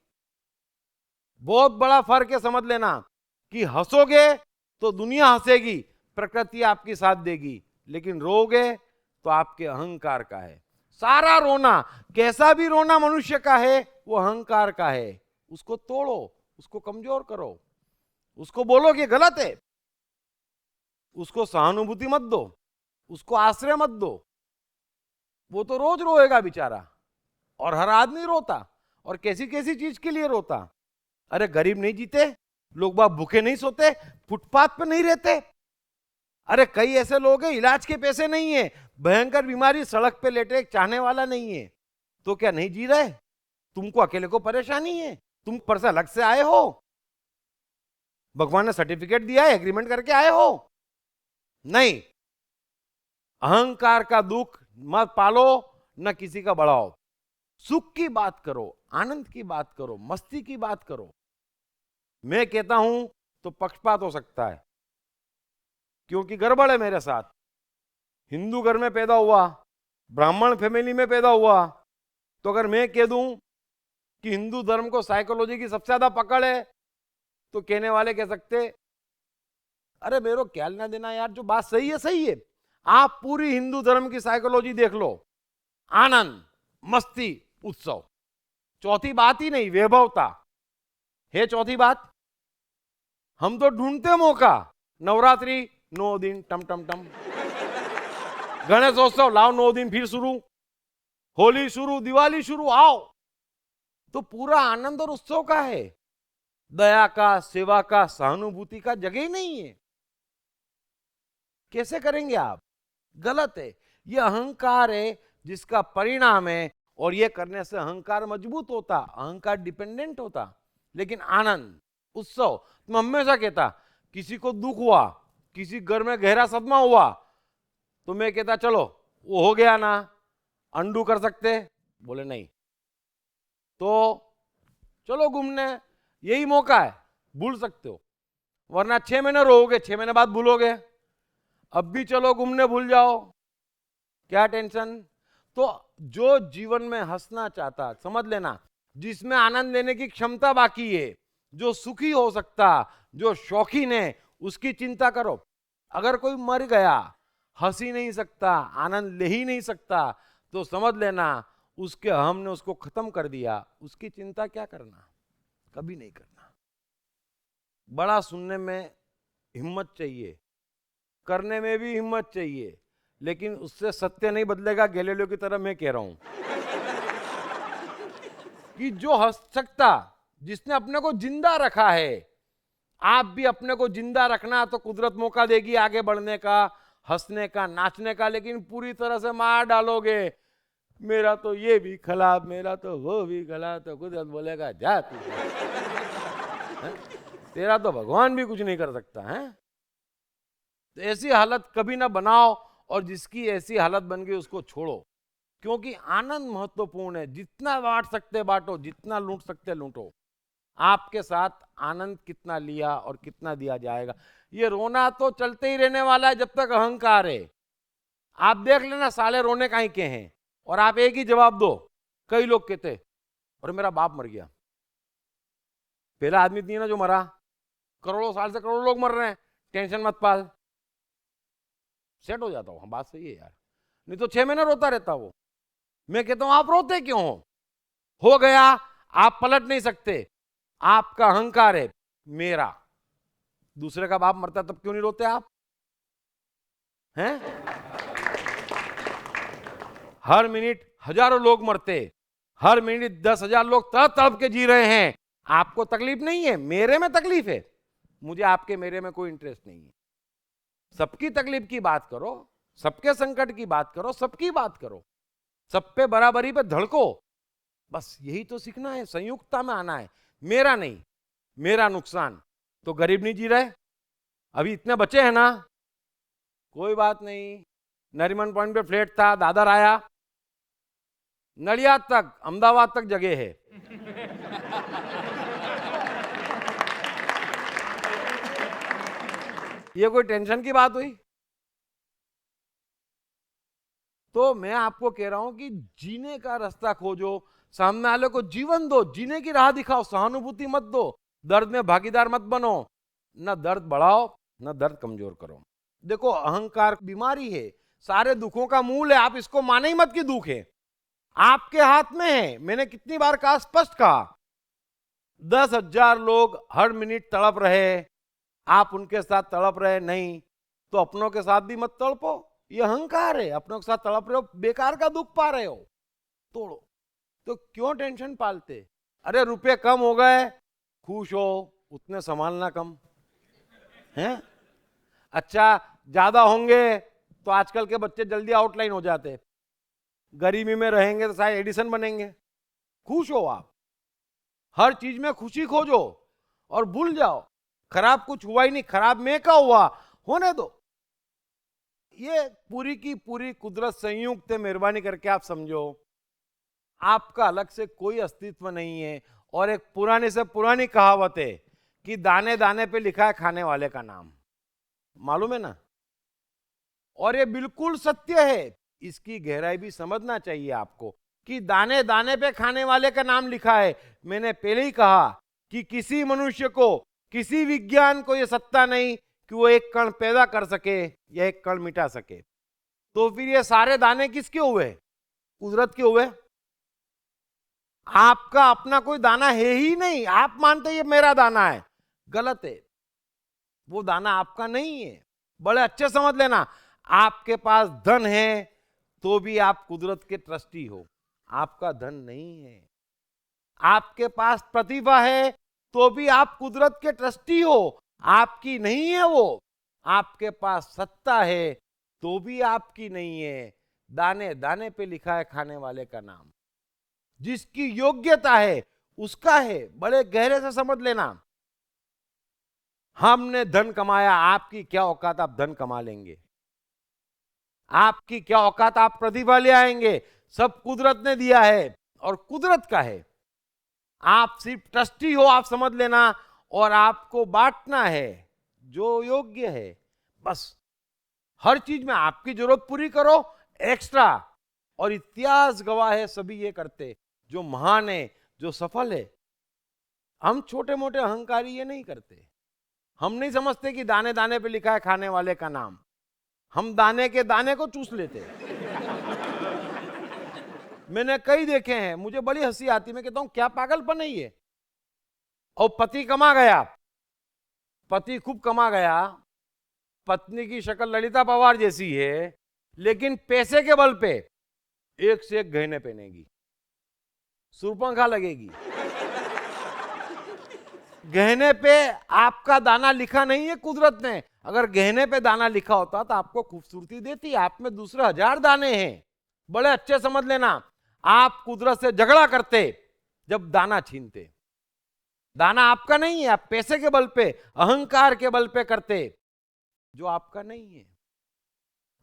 बहुत बड़ा फर्क है, समझ लेना कि हंसोगे तो दुनिया हंसेगी, प्रकृति आपकी साथ देगी, लेकिन रोगे तो आपके अहंकार का है। सारा रोना, कैसा भी रोना मनुष्य का है, वो अहंकार का है। उसको तोड़ो, उसको कमजोर करो, उसको बोलो कि गलत है, उसको सहानुभूति मत दो, उसको आश्रय मत दो। वो तो रोज रोएगा बेचारा, और हर आदमी रोता, और कैसी कैसी चीज के लिए रोता। अरे गरीब नहीं जीते, लोग बाग भूखे नहीं सोते, फुटपाथ पे नहीं रहते। अरे कई ऐसे लोग हैं इलाज के पैसे नहीं है, भयंकर बीमारी, सड़क पे लेटे, चाहने वाला नहीं है, तो क्या नहीं जी रहे? तुमको अकेले को परेशानी है? तुम पर से अलग से आए हो? भगवान ने सर्टिफिकेट दिया है, एग्रीमेंट करके आए हो? नहीं। अहंकार का दुख मत पालो, न किसी का बढ़ाओ। सुख की बात करो, आनंद की बात करो, मस्ती की बात करो। मैं कहता हूं तो पक्षपात हो सकता है, क्योंकि गड़बड़ है मेरे साथ। हिंदू घर में पैदा हुआ, ब्राह्मण फैमिली में पैदा हुआ, तो अगर मैं कह दूं कि हिंदू धर्म को साइकोलॉजी की सबसे ज्यादा पकड़ है, तो कहने वाले कह सकते अरे मेरे को ख्याल ना देना यार, जो बात सही है सही है। आप पूरी हिंदू धर्म की साइकोलॉजी देख लो, आनंद, मस्ती, उत्सव। चौथी बात ही नहीं, वैभवता है चौथी बात। हम तो ढूंढते मौका, नवरात्रि 9 दिन टम टम टम, गणेशोत्सव लाओ 9 दिन फिर शुरू, होली शुरू, दिवाली शुरू, आओ। तो पूरा आनंद और उत्सव का है, दया का, सेवा का, सहानुभूति का जगह ही नहीं है। कैसे करेंगे आप? गलत है। ये अहंकार है जिसका परिणाम है, और ये करने से अहंकार मजबूत होता, अहंकार डिपेंडेंट होता। लेकिन आनंद, उत्सव, मैं हमेशा कहता, किसी को दुख हुआ, किसी घर में गहरा सदमा हुआ, तो मैं कहता चलो वो हो गया ना, अंडू कर सकते? बोले नहीं। तो चलो घूमने, यही मौका है, भूल सकते हो, वरना 6 महीने रहोगे, 6 महीने बाद भूलोगे। अब भी चलो घूमने, भूल जाओ, क्या टेंशन। तो जो जीवन में हंसना चाहता, समझ लेना, जिसमें आनंद लेने की क्षमता बाकी है, जो सुखी हो सकता, जो शौकीन है, उसकी चिंता करो। अगर कोई मर गया, हंस ही नहीं सकता, आनंद ले ही नहीं सकता, तो समझ लेना उसके हमने उसको खत्म कर दिया। उसकी चिंता क्या करना, कभी नहीं करना। बड़ा सुनने में हिम्मत चाहिए, करने में भी हिम्मत चाहिए, लेकिन उससे सत्य नहीं बदलेगा। गैलीलियो की तरह मैं कह रहा हूं कि जो हंस सकता, जिसने अपने को जिंदा रखा है, आप भी अपने को जिंदा रखना, तो कुदरत मौका देगी आगे बढ़ने का, हंसने का, नाचने का। लेकिन पूरी तरह से मार डालोगे, मेरा तो ये भी खला, मेरा तो वो भी खला, तो कुदरत बोलेगा जा तू, तेरा तो भगवान भी कुछ नहीं कर सकता है। तो ऐसी हालत कभी ना बनाओ, और जिसकी ऐसी हालत बन गई उसको छोड़ो, क्योंकि आनंद महत्वपूर्ण है। जितना बांट सकते बांटो, जितना लूट सकते लूटो। आपके साथ आनंद कितना लिया और कितना दिया जाएगा। ये रोना तो चलते ही रहने वाला है जब तक अहंकार है। आप देख लेना, साले रोने काहे के हैं, और आप एक ही जवाब दो। कई लोग कहते और मेरा बाप मर गया। पहला आदमी नहीं ना जो मरा, करोड़ों साल से करोड़ों लोग मर रहे हैं, टेंशन मत पाल, सेट हो जाता हूं। बात सही है यार, नहीं तो 6 महीने रोता रहता वो। मैं कहता हूं आप रोते क्यों हो गया, आप पलट नहीं सकते, आपका अहंकार है। मेरा, दूसरे का बाप मरता तब क्यों नहीं रोते आप हैं? हर मिनट हजारों लोग मरते, हर मिनट 10,000 लोग तड़प तड़प के जी रहे हैं, आपको तकलीफ नहीं है, मेरे में तकलीफ है। मुझे आपके मेरे में कोई इंटरेस्ट नहीं है। सबकी तकलीफ की बात करो, सबके संकट की बात करो, सबकी बात करो, सब पे बराबरी पे धड़को। बस यही तो सीखना है, संयुक्तता में आना है। मेरा नहीं, मेरा नुकसान। तो गरीब नहीं जी रहे, अभी इतने बचे हैं ना, कोई बात नहीं। नरीमन पॉइंट पे फ्लैट था, दादर आया, नडियाद तक, अहमदाबाद तक जगह है। ये कोई टेंशन की बात हुई? तो मैं आपको कह रहा हूं कि जीने का रास्ता खोजो, सामने वाले को जीवन दो, जीने की राह दिखाओ, सहानुभूति मत दो, दर्द में भागीदार मत बनो। न दर्द बढ़ाओ, न दर्द कमजोर करो। देखो, अहंकार बीमारी है, सारे दुखों का मूल है। आप इसको माने ही मत कि दुख है, आपके हाथ में है। मैंने कितनी बार कहा, स्पष्ट कहा, 10,000 लोग हर मिनट तड़प रहे, आप उनके साथ तड़प रहे नहीं, तो अपनों के साथ भी मत तड़पो। ये अहंकार है, अपनों के साथ तड़प रहे हो, बेकार का दुख पा रहे हो, तोड़ो। तो क्यों टेंशन पालते? अरे रुपए कम हो गए, खुश हो, उतने संभालना कम है। अच्छा ज्यादा होंगे तो आजकल के बच्चे जल्दी आउटलाइन हो जाते, गरीबी में रहेंगे तो शायद एडिसन बनेंगे। खुश हो आप, हर चीज में खुशी खोजो और भूल जाओ खराब कुछ हुआ ही नहीं, खराब मैं का हुआ, होने दो। ये पूरी की पूरी कुदरत संयुक्त है, मेहरबानी करके आप समझो। आपका अलग से कोई अस्तित्व नहीं है। और एक पुरानी से पुरानी कहावत है कि दाने दाने पे लिखा है खाने वाले का नाम, मालूम है ना? और ये बिल्कुल सत्य है, इसकी गहराई भी समझना चाहिए आपको कि दाने दाने पे खाने वाले का नाम लिखा है। मैंने पहले ही कहा कि किसी मनुष्य को, किसी विज्ञान को यह सत्ता नहीं कि वो एक कण पैदा कर सके या एक कण मिटा सके। तो फिर ये सारे दाने किसके हुए? कुदरत के हुए। आपका अपना कोई दाना है ही नहीं। आप मानते ये मेरा दाना है, गलत है। वो दाना आपका नहीं है। बड़े अच्छे समझ लेना, आपके पास धन है तो भी आप कुदरत के ट्रस्टी हो, आपका धन नहीं है। आपके पास प्रतिभा है तो भी आप कुदरत के ट्रस्टी हो, आपकी नहीं है वो। आपके पास सत्ता है तो भी आपकी नहीं है। दाने दाने पे लिखा है खाने वाले का नाम। जिसकी योग्यता है उसका है, बड़े गहरे से समझ लेना। हमने धन कमाया, आपकी क्या औकात आप धन कमा लेंगे? आपकी क्या औकात आप प्रतिभा ले आएंगे? सब कुदरत ने दिया है और कुदरत का है। आप सिर्फ ट्रस्टी हो, आप समझ लेना, और आपको बांटना है जो योग्य है। बस हर चीज में आपकी जरूरत पूरी करो, एक्स्ट्रा। और इतिहास गवाह है, सभी ये करते जो महान है, जो सफल है। हम छोटे मोटे अहंकारी ये नहीं करते। हम नहीं समझते कि दाने दाने पे लिखा है खाने वाले का नाम। हम दाने के दाने को चूस लेते। मैंने कई देखे हैं, मुझे बड़ी हंसी आती। मैं कहता हूं क्या पागलपन है ये। और पति कमा गया, पति खूब कमा गया, पत्नी की शक्ल ललिता पवार जैसी है, लेकिन पैसे के बल पे एक से एक गहने पहनेगी, सुरपंखा लगेगी। गहने पे आपका दाना लिखा नहीं है कुदरत ने। अगर गहने पे दाना लिखा होता तो आपको खूबसूरती देती। आप में दूसरे 1000 दाने हैं। बड़े अच्छे समझ लेना, आप कुदरत से झगड़ा करते जब दाना छीनते। दाना आपका नहीं है, आप पैसे के बल पे, अहंकार के बल पे करते जो आपका नहीं है।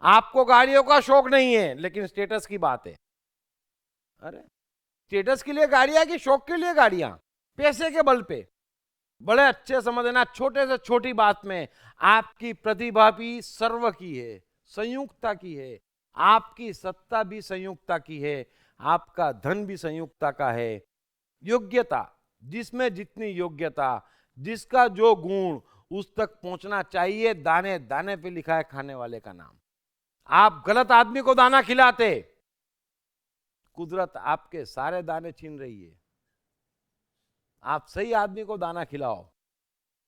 आपको गाड़ियों का शौक नहीं है, लेकिन स्टेटस की बात है। अरे स्टेटस के लिए गाड़ियां कि शौक के लिए गाड़ियां? पैसे के बल पे। बड़े अच्छे समझना, छोटे से छोटी बात में आपकी प्रतिभा भी सर्व की है, संयुक्ता की है। आपकी सत्ता भी संयुक्ता की है, आपका धन भी संयुक्ता का है। योग्यता, जिसमें जितनी योग्यता, जिसका जो गुण, उस तक पहुंचना चाहिए। दाने दाने पे लिखा है खाने वाले का नाम। आप गलत आदमी को दाना खिलाते, कुदरत आपके सारे दाने छीन रही है। आप सही आदमी को दाना खिलाओ,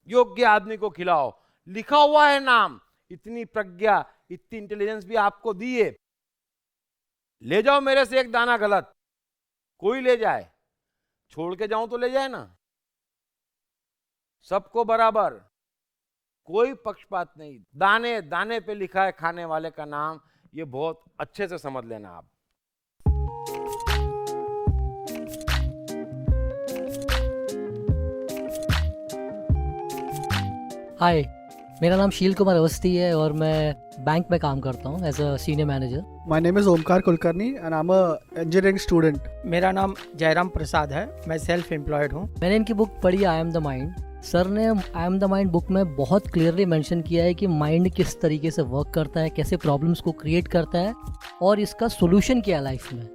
योग्य आदमी को खिलाओ। लिखा हुआ है नाम। इतनी प्रज्ञा, इतनी इंटेलिजेंस भी आपको दी है। ले जाओ मेरे से एक दाना गलत, कोई ले जाए, छोड़ के जाऊं तो ले जाए ना। सबको बराबर, कोई पक्षपात नहीं। दाने दाने पे लिखा है खाने वाले का नाम। ये बहुत अच्छे से समझ लेना आप। हाय, मेरा नाम शील कुमार अवस्थी है और मैं बैंक में काम करता हूँ as a senior manager. My name is Omkar Kulkarni and I'm a engineering student. मेरा नाम जयराम प्रसाद है, मैं सेल्फ एम्प्लॉयड हूँ। मैंने इनकी बुक पढ़ी I am the mind. Sir ने I am the mind book में बहुत क्लियरली मेंशन किया है कि माइंड किस तरीके से वर्क करता है, कैसे प्रॉब्लम्स को क्रिएट करता है और इसका सोल्यूशन क्या है लाइफ में।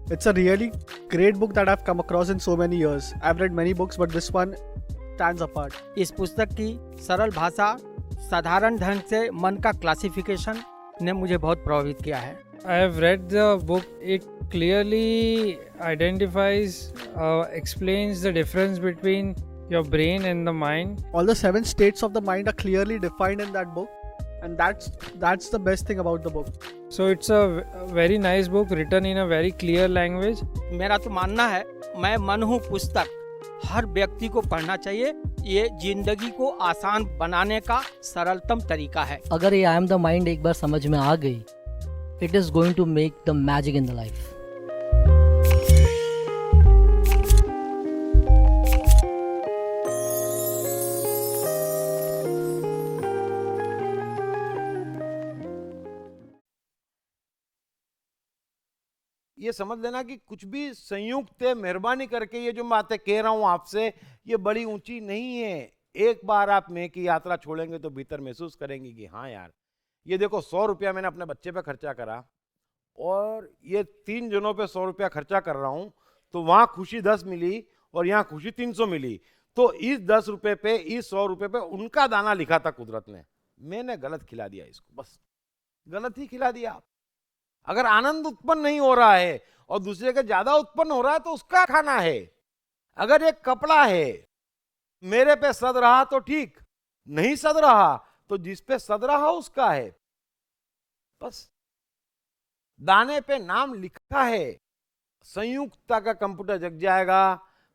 It's a really great book that I've come across in so many years. I've read many books but this one stands apart. इस पुस्तक की सरल भाषा, साधारण ढंग से मन का क्लासिफिकेशन ने मुझे बहुत प्रभावित किया है। I have read the book. It clearly identifies, explains the difference between your brain and the mind. All the 7 states of the mind are clearly defined in that book and that's the best thing about the book. So it's a very nice book written in a very clear language. मेरा तो मानना है, मैं मन हूँ पुस्तक, हर व्यक्ति को पढ़ना चाहिए। ये जिंदगी को आसान बनाने का सरलतम तरीका है। अगर ये आई एम द माइंड एक बार समझ में आ गई, it is going to make the magic in the life. ये समझ लेना कि कुछ भी संयुक्त है। मेहरबानी करके ये जो बातें कह रहा हूं आपसे, ये बड़ी ऊंची नहीं है। एक बार आप मैं की यात्रा छोड़ेंगे तो भीतर महसूस करेंगे कि हाँ यार, ये देखो 100 रुपया मैंने अपने बच्चे पे खर्चा करा और ये 3 जनों पे 100 रुपया खर्चा कर रहा हूं, तो वहां खुशी 10 मिली और यहाँ खुशी 300 मिली। तो इस 10 रुपये पे, इस 100 रुपये पे उनका दाना लिखा था कुदरत ने। मैंने गलत खिला दिया इसको, बस गलत ही खिला दिया। अगर आनंद उत्पन्न नहीं हो रहा है और दूसरे का ज्यादा उत्पन्न हो रहा है तो उसका खाना है। अगर एक कपड़ा है, मेरे पे सद रहा तो ठीक, नहीं सद रहा तो जिस पे सद रहा उसका है। बस दाने पे नाम लिखा है, संयुक्ता का कंप्यूटर जग जाएगा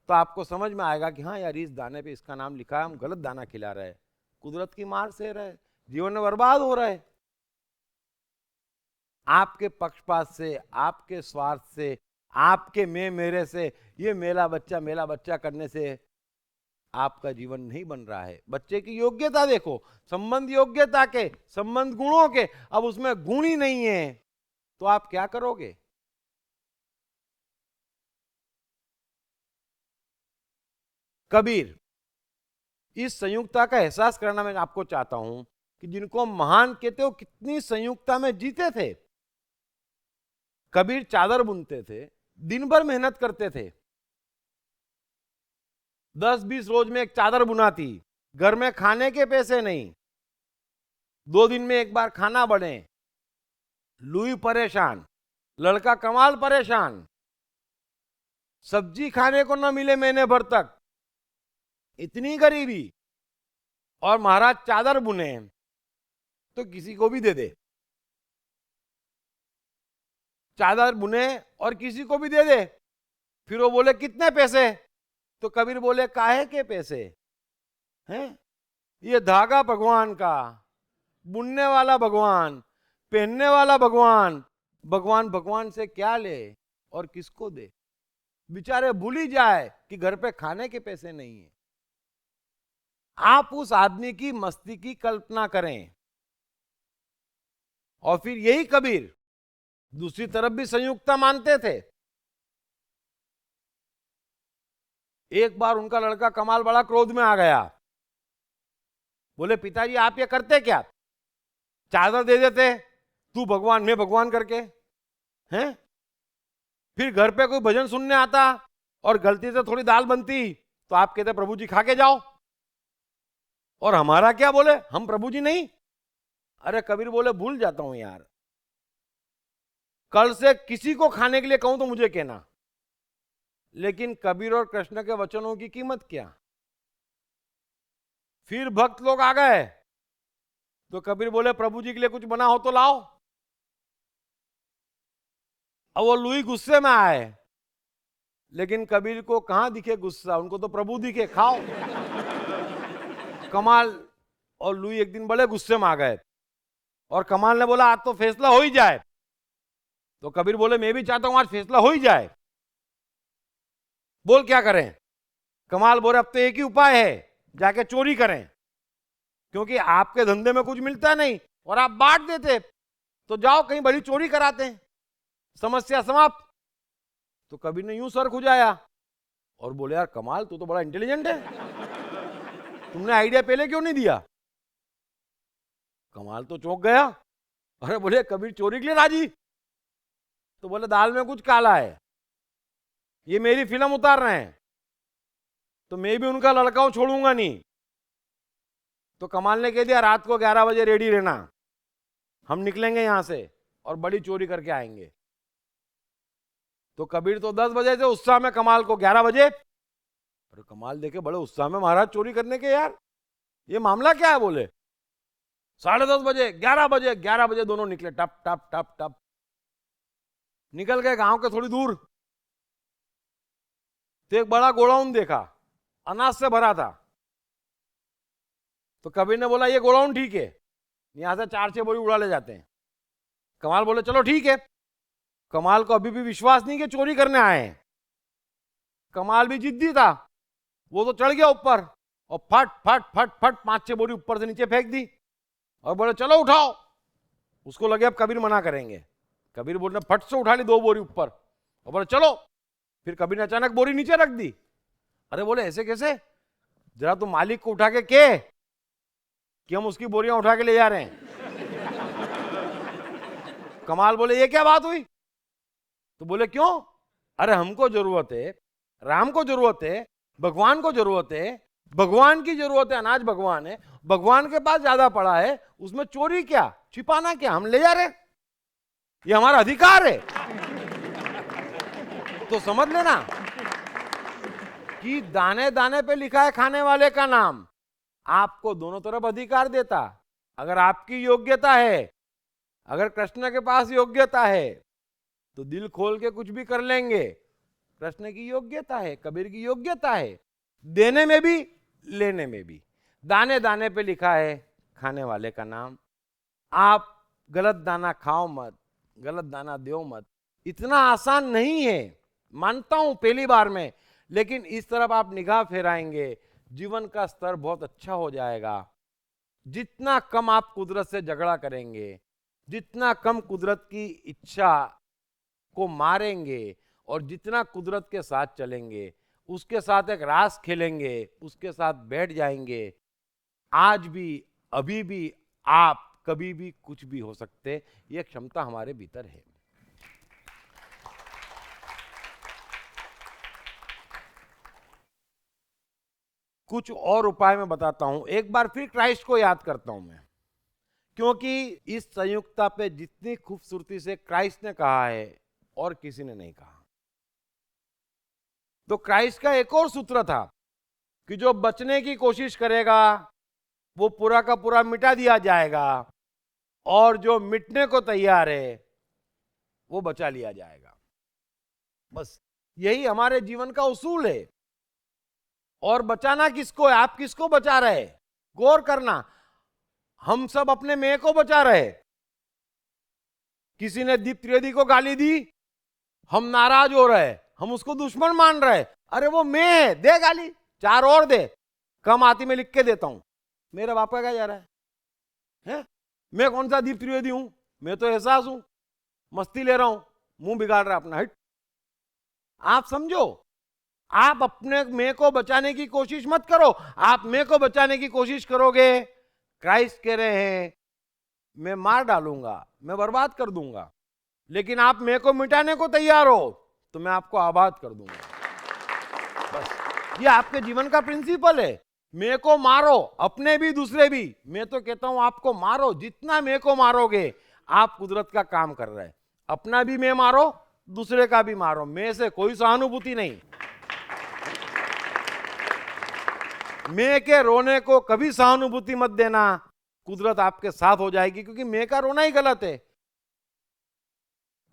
तो आपको समझ में आएगा कि हाँ यार, इस दाने पे इसका नाम लिखा है, हम गलत दाना खिला रहे हैं, कुदरत की मार सह रहे हैं। जीवन में बर्बाद हो रहे। आपके पक्षपात से, आपके स्वार्थ से, आपके मैं मेरे से, ये मेरा बच्चा करने से आपका जीवन नहीं बन रहा है। बच्चे की योग्यता देखो, संबंध योग्यता के, संबंध गुणों के, अब उसमें गुण ही नहीं है तो आप क्या करोगे? कबीर, इस संयुक्ता का एहसास करना मैं आपको चाहता हूं कि जिनको महान कहते हो कितनी संयुक्ता में जीते थे। कबीर चादर बुनते थे, दिन भर मेहनत करते थे, 10-20 रोज में एक चादर बुनाती, घर में खाने के पैसे नहीं, 2 दिन में एक बार खाना बने, लुई परेशान, लड़का कमाल परेशान, सब्जी खाने को न मिले महीने भर तक, इतनी गरीबी, और महाराज चादर बुने तो किसी को भी दे दे। चादर बुने और किसी को भी दे दे। फिर वो बोले कितने पैसे? तो कबीर बोले काहे के पैसे हैं? ये धागा भगवान का, बुनने वाला भगवान, पहनने वाला भगवान, भगवान से क्या ले और किसको दे? बेचारे भूल ही जाए कि घर पे खाने के पैसे नहीं है। आप उस आदमी की मस्ती की कल्पना करें। और फिर यही कबीर दूसरी तरफ भी संयुक्ता मानते थे। एक बार उनका लड़का कमाल बड़ा क्रोध में आ गया, बोले पिताजी आप ये करते क्या? चादर दे देते, तू भगवान मैं भगवान करके हैं। फिर घर पे कोई भजन सुनने आता और गलती से थोड़ी दाल बनती तो आप कहते प्रभु जी खा के जाओ, और हमारा क्या? बोले हम प्रभु जी नहीं। अरे कबीर बोले भूल जाता हूं यार, कल से किसी को खाने के लिए कहूं तो मुझे कहना। लेकिन कबीर और कृष्ण के वचनों की कीमत क्या? फिर भक्त लोग आ गए तो कबीर बोले प्रभु जी के लिए कुछ बना हो तो लाओ। अब वो लुई गुस्से में आए, लेकिन कबीर को कहां दिखे गुस्सा, उनको तो प्रभु दिखे, खाओ। कमाल और लुई एक दिन बड़े गुस्से में आ गए और कमाल ने बोला आज तो फैसला हो ही जाए। तो कबीर बोले मैं भी चाहता हूं आज फैसला हो ही जाए, बोल क्या करें? कमाल बोले अब तो एक ही उपाय है, जाके चोरी करें, क्योंकि आपके धंधे में कुछ मिलता नहीं और आप बांट देते, तो जाओ कहीं बड़ी चोरी कराते हैं, समस्या समाप्त। तो कबीर ने यूं सर खुजाया और बोले यार कमाल तू तो बड़ा इंटेलिजेंट है, तुमने आइडिया पहले क्यों नहीं दिया? कमाल तो चौंक गया। अरे बोले कबीर चोरी के लिए राजी? तो बोले दाल में कुछ काला है, ये मेरी फिल्म उतार रहे हैं तो मैं भी उनका लड़का हूं, छोड़ूंगा नहीं। तो कमाल ने कह दिया रात को 11 बजे रेडी रहना, हम निकलेंगे यहां से और बड़ी चोरी करके आएंगे। तो कबीर तो 10 बजे से उत्साह में, कमाल को 11 बजे। अरे कमाल देखे बड़े उत्साह में महाराज चोरी करने के, यार ये मामला क्या है? बोले 10:30 बजे, 11 बजे दोनों निकले, टप टप टप टप निकल गए गांव के थोड़ी दूर। तो एक बड़ा गोडाउन देखा, अनाज से भरा था। तो कबीर ने बोला ये गोडाउन ठीक है, यहां से 4-6 बोरी उड़ा ले जाते हैं। कमाल बोले चलो ठीक है। कमाल को अभी भी विश्वास नहीं कि चोरी करने आए हैं। कमाल भी जिद्दी था, वो तो चढ़ गया ऊपर और फट फट फट फट 5-6 बोरी ऊपर से नीचे फेंक दी और बोले चलो उठाओ। उसको लगे अब कबीर मना करेंगे। कबीर बोले फट से उठा ली 2 बोरी ऊपर और बोले चलो। फिर कबीर ने अचानक बोरी नीचे रख दी। अरे बोले ऐसे कैसे? जरा तुम मालिक को उठा के कह कि हम उसकी बोरियां उठा के ले जा रहे हैं। कमाल बोले ये क्या बात हुई? तो बोले क्यों? अरे हमको जरूरत है, राम को जरूरत है, भगवान को जरूरत है, भगवान की जरूरत है, अनाज भगवान है, भगवान के पास ज्यादा पड़ा है, उसमें चोरी क्या, छिपाना क्या, हम ले जा रहे हैं, ये हमारा अधिकार है। तो समझ लेना कि दाने दाने पे लिखा है खाने वाले का नाम, आपको दोनों तरफ अधिकार देता। अगर आपकी योग्यता है, अगर कृष्ण के पास योग्यता है तो दिल खोल के कुछ भी कर लेंगे। कृष्ण की योग्यता है, कबीर की योग्यता है, देने में भी लेने में भी। दाने दाने पे लिखा है खाने वाले का नाम। आप गलत दाना खाओ मत, गलत दाना दो मत। इतना आसान नहीं है, मानता हूं पहली बार में, लेकिन इस तरफ आप निगाह फेराएंगे, जीवन का स्तर बहुत अच्छा हो जाएगा। जितना कम आप कुदरत से झगड़ा करेंगे, जितना कम कुदरत की इच्छा को मारेंगे और जितना कुदरत के साथ चलेंगे, उसके साथ एक रास खेलेंगे, उसके साथ बैठ जाएंगे, आज भी अभी भी आप कभी भी कुछ भी हो सकते, ये क्षमता हमारे भीतर है। कुछ और उपाय मैं बताता हूं। एक बार फिर क्राइस्ट को याद करता हूं मैं, क्योंकि इस संयुक्ता पे जितनी खूबसूरती से क्राइस्ट ने कहा है और किसी ने नहीं कहा। तो क्राइस्ट का एक और सूत्र था कि जो बचने की कोशिश करेगा वो पूरा का पूरा मिटा दिया जाएगा, और जो मिटने को तैयार है वो बचा लिया जाएगा। बस यही हमारे जीवन का उसूल है। और बचाना किसको है? आप किसको बचा रहे? गौर करना, हम सब अपने मैं को बचा रहे। किसी ने दीप त्रिवेदी को गाली दी, हम नाराज हो रहे, हम उसको दुश्मन मान रहे। अरे वो मैं है, दे गाली, 4 और दे, कम आती में लिख के देता हूं। मेरे बाप का क्या जा रहा है? मैं कौन सा दीप त्रिवेदी हूं? मैं तो एहसास हूं, मस्ती ले रहा हूं, मुंह बिगाड़ रहा अपना। हट, आप समझो, आप अपने मैं को बचाने की कोशिश मत करो। आप मैं को बचाने की कोशिश करोगे, क्राइस्ट कह रहे हैं मैं मार डालूंगा, मैं बर्बाद कर दूंगा। लेकिन आप मैं को मिटाने को तैयार हो तो मैं आपको आबाद कर दूंगा। बस ये आपके जीवन का प्रिंसिपल है। मैं को मारो, अपने भी दूसरे भी। मैं तो कहता हूं आपको मारो, जितना मैं को मारोगे आप कुदरत का काम कर रहे हैं। अपना भी मैं मारो, दूसरे का भी मारो। मैं से कोई सहानुभूति नहीं। मैं के रोने को कभी सहानुभूति मत देना, कुदरत आपके साथ हो जाएगी, क्योंकि मैं का रोना ही गलत है।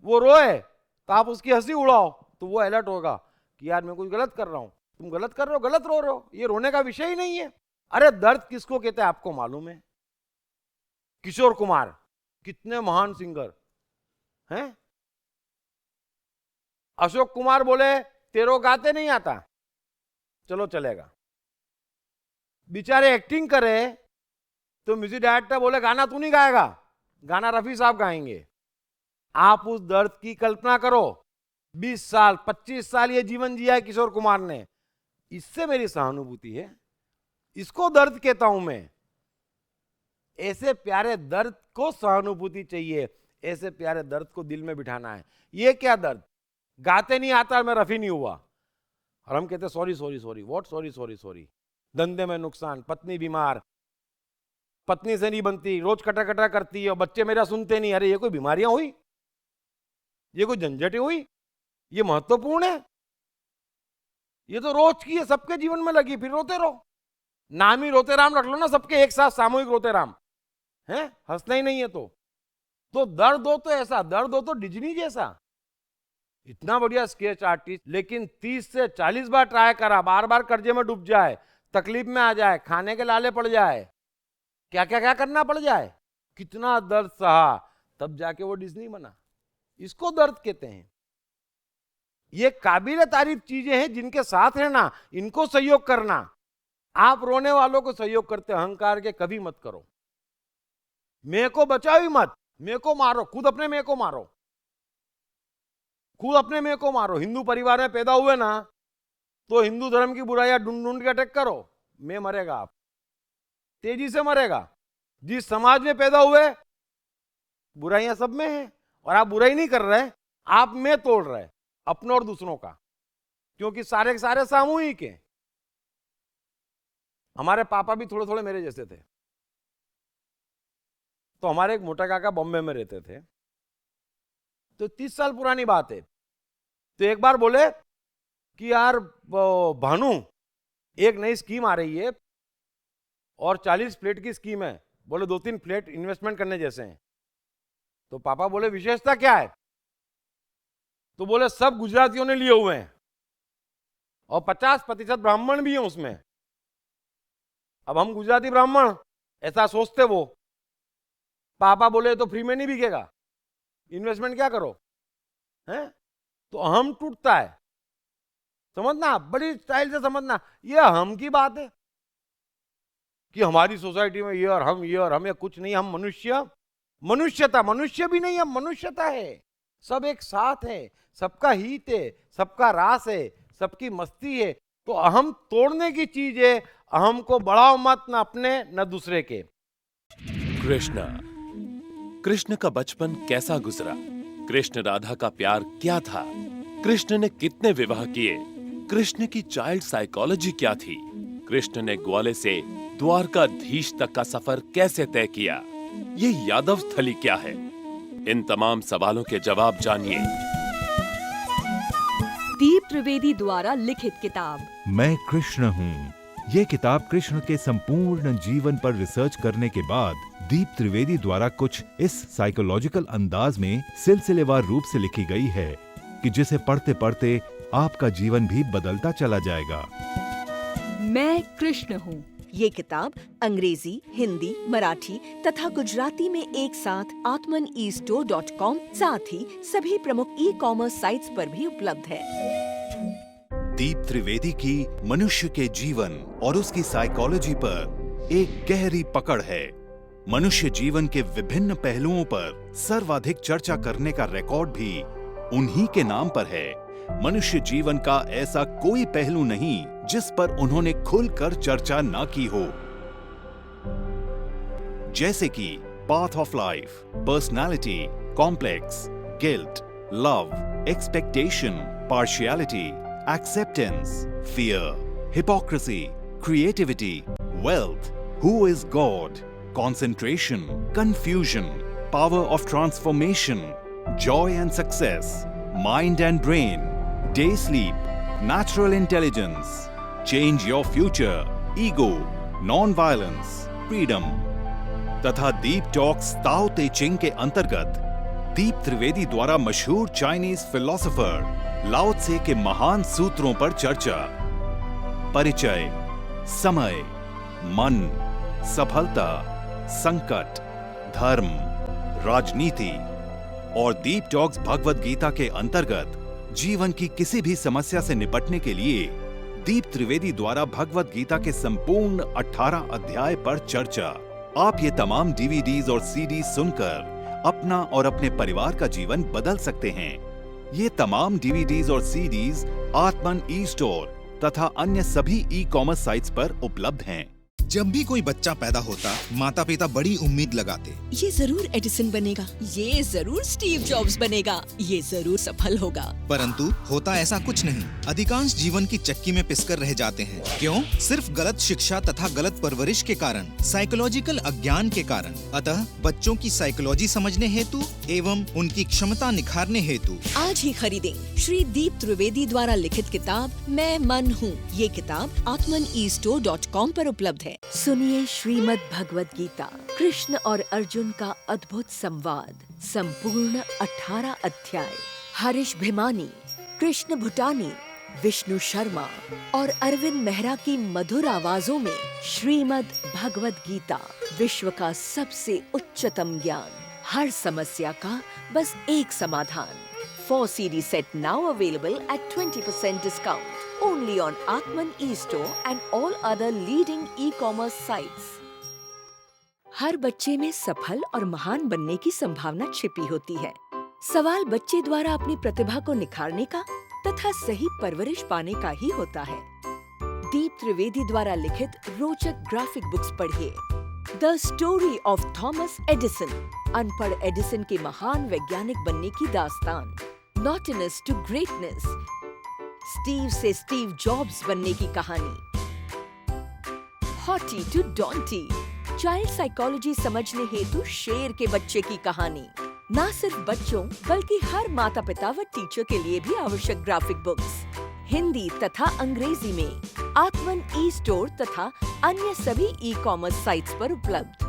वो रोए तो आप उसकी हंसी उड़ाओ तो वो अलर्ट होगा कि यार मैं कुछ गलत कर रहा हूं। तुम गलत कर रहे हो, गलत रो रहे हो, ये रोने का विषय ही नहीं है। अरे दर्द किसको कहते हैं आपको मालूम है? किशोर कुमार कितने महान सिंगर हैं। अशोक कुमार बोले तेरो गाते नहीं आता, चलो चलेगा। बेचारे एक्टिंग करे तो म्यूजिक डायरेक्टर बोले गाना तू नहीं गाएगा, गाना रफी साहब गाएंगे। आप उस दर्द की कल्पना करो। 20 साल 25 साल ये जीवन जिया है किशोर कुमार ने, इससे मेरी सहानुभूति है, इसको दर्द कहता हूं मैं। ऐसे प्यारे दर्द को सहानुभूति चाहिए, ऐसे प्यारे दर्द को दिल में बिठाना है। ये क्या दर्द? गाते नहीं आता मैं रफी नहीं हुआ, और हम कहते sorry sorry sorry, what sorry sorry sorry. धंधे में नुकसान, पत्नी बीमार, पत्नी से नहीं बनती, रोज कटा कटा करती है, और बच्चे मेरा सुनते नहीं। अरे ये कोई बीमारियां हुई? ये कोई झंझटें हुई? ये महत्वपूर्ण है? ये तो रोज की है, सबके जीवन में लगी, फिर रोते रहो। नाम ही रोते राम रख लो ना सबके, एक साथ सामूहिक रोते राम है, हंसना ही नहीं है तो दर्द हो तो ऐसा, दर्द हो तो डिज्नी जैसा। इतना बढ़िया स्केच आर्टिस्ट, लेकिन 30 से 40 बार ट्राई करा, बार बार कर्जे में डूब जाए, तकलीफ में आ जाए, खाने के लाले पड़ जाए, क्या क्या क्या करना पड़ जाए, कितना दर्द सहा, तब जाके वो डिज्नी बना। इसको दर्द कहते हैं। ये काबिल तारीफ चीजें हैं जिनके साथ रहना, इनको सहयोग करना। आप रोने वालों को सहयोग करते, अहंकार के कभी मत करो। मैं को बचाओ ही मत, मैं को मारो, खुद अपने मैं को मारो, खुद अपने मैं को मारो। हिंदू परिवार में पैदा हुए ना तो हिंदू धर्म की बुराइयां ढूंढ ढूंढ के अटैक करो, मैं मरेगा, आप तेजी से मरेगा। जिस समाज में पैदा हुए बुराइयां सब में है, और आप बुराई नहीं कर रहे, आप में तोड़ रहे अपनों और दूसरों का, क्योंकि सारे के सारे सामूहिक हैं। हमारे पापा भी थोड़े थोड़े मेरे जैसे थे। तो हमारे एक मोटा काका बॉम्बे में रहते थे, तो 30 साल पुरानी बात है। तो एक बार बोले कि यार भानु, एक नई स्कीम आ रही है और 40 फ्लैट की स्कीम है। बोले 2-3 फ्लैट इन्वेस्टमेंट करने जैसे हैं। तो पापा बोले विशेषता क्या है? तो बोले सब गुजरातियों ने लिए हुए हैं और 50% ब्राह्मण भी हैं उसमें। अब हम गुजराती ब्राह्मण ऐसा सोचते वो। पापा बोले तो फ्री में नहीं बिकेगा, इन्वेस्टमेंट क्या करो, हैं? तो अहम टूटता है। समझना, बड़ी स्टाइल से समझना, ये अहम की बात है कि हमारी सोसाइटी में ये और हम, ये और हम, ये कुछ नहीं, हम मनुष्य, मनुष्यता, मनुष्य भी नहीं, हम मनुष्यता है। सब एक साथ है, सबका हित है, सबका रास है, सबकी मस्ती है। तो अहम तोड़ने की चीज है। अहम को बढ़ाओ मत, न अपने न दूसरे के। कृष्ण का बचपन कैसा गुजरा? कृष्ण राधा का प्यार क्या था? कृष्ण ने कितने विवाह किए? कृष्ण की चाइल्ड साइकोलॉजी क्या थी? कृष्ण ने ग्वाले से द्वारकाधीश तक का सफर कैसे तय किया? ये यादव स्थली क्या है? इन तमाम सवालों के जवाब जानिए। दीप त्रिवेदी द्वारा लिखित किताब मैं कृष्ण हूँ। ये किताब कृष्ण के संपूर्ण जीवन पर रिसर्च करने के बाद दीप त्रिवेदी द्वारा कुछ इस साइकोलॉजिकल अंदाज में सिलसिलेवार रूप से लिखी गई है कि जिसे पढ़ते पढ़ते आपका जीवन भी बदलता चला जाएगा। मैं कृष्ण हूँ। ये किताब अंग्रेजी, हिंदी, मराठी तथा गुजराती में एक साथ atmanestore.com साथ ही सभी प्रमुख ई-कॉमर्स साइट्स पर भी उपलब्ध है। दीप त्रिवेदी की मनुष्य के जीवन और उसकी साइकोलॉजी पर एक गहरी पकड़ है। मनुष्य जीवन के विभिन्न पहलुओं पर सर्वाधिक चर्चा करने का रिकॉर्ड भी उन्हीं के नाम पर है। मनुष्य जीवन का ऐसा कोई पहलू नहीं जिस पर उन्होंने खुलकर चर्चा ना की हो, जैसे कि path of life, personality, complex, guilt, love, expectation, partiality, acceptance, fear, hypocrisy, creativity, wealth, who is God, concentration, confusion, power of transformation, joy and success, mind and brain, day sleep, natural intelligence, change your future, ego, non-violence, freedom तथा दीप talks ताओ ते चिंग के अंतर्गत दीप त्रिवेदी द्वारा मशहूर Chinese philosopher लाओ त्से के महान सूत्रों पर चर्चा, परिचय, समय, मन, सफलता, संकट, धर्म, राजनीति और दीप टॉक्स भगवद गीता के अंतर्गत जीवन की किसी भी समस्या से निपटने के लिए दीप त्रिवेदी द्वारा भगवद गीता के संपूर्ण 18 अध्याय पर चर्चा। आप ये तमाम डीवीडीज और सीडीज सुनकर अपना और अपने परिवार का जीवन बदल सकते हैं। ये तमाम डीवीडीज और सीडीज आत्मन ई स्टोर तथा अन्य सभी ई-कॉमर्स साइट्स पर उपलब्ध हैं। जब भी कोई बच्चा पैदा होता, माता पिता बड़ी उम्मीद लगाते। ये जरूर एडिसन बनेगा, ये जरूर स्टीव जॉब्स बनेगा, ये जरूर सफल होगा। परंतु होता ऐसा कुछ नहीं। अधिकांश जीवन की चक्की में पिसकर रह जाते हैं। क्यों? सिर्फ गलत शिक्षा तथा गलत परवरिश के कारण, साइकोलॉजिकल अज्ञान के कारण। अतः बच्चों की साइकोलॉजी समझने हेतु एवं उनकी क्षमता निखारने हेतु आज ही खरीदें श्री दीप त्रिवेदी द्वारा लिखित किताब मैं मन हूँ। ये किताब atmanestore.com पर उपलब्ध है। सुनिए श्रीमद् भगवद गीता, कृष्ण और अर्जुन का अद्भुत संवाद, संपूर्ण 18 अध्याय। हरीश भिमानी, कृष्ण भूटानी, विष्णु शर्मा और अरविंद मेहरा की मधुर आवाजों में श्रीमद् भगवद गीता, विश्व का सबसे उच्चतम ज्ञान, हर समस्या का बस एक समाधान। 4 CD set now available at 20% discount. Only on Atman e-store and all other leading e-commerce sites. हर बच्चे में सफल और महान बनने की संभावना छिपी होती है। सवाल बच्चे द्वारा अपनी प्रतिभा को निखारने का तथा सही परवरिश पाने का ही होता है। दीप त्रिवेदी द्वारा लिखित रोचक ग्राफिक बुक्स पढ़िए। The story of Thomas Edison, अनपढ़ एडिसन के महान वैज्ञानिक बनने की दास्तान। नॉटिनस टू ग्रेटनेस, स्टीव से स्टीव जॉब्स बनने की कहानी। हॉटी टू डॉन्टी, चाइल्ड साइकोलॉजी समझने हेतु शेर के बच्चे की कहानी। न सिर्फ बच्चों बल्कि हर माता पिता व टीचर के लिए भी आवश्यक ग्राफिक बुक्स हिंदी तथा अंग्रेजी में आत्मन ई स्टोर तथा अन्य सभी ई-कॉमर्स साइट्स पर उपलब्ध।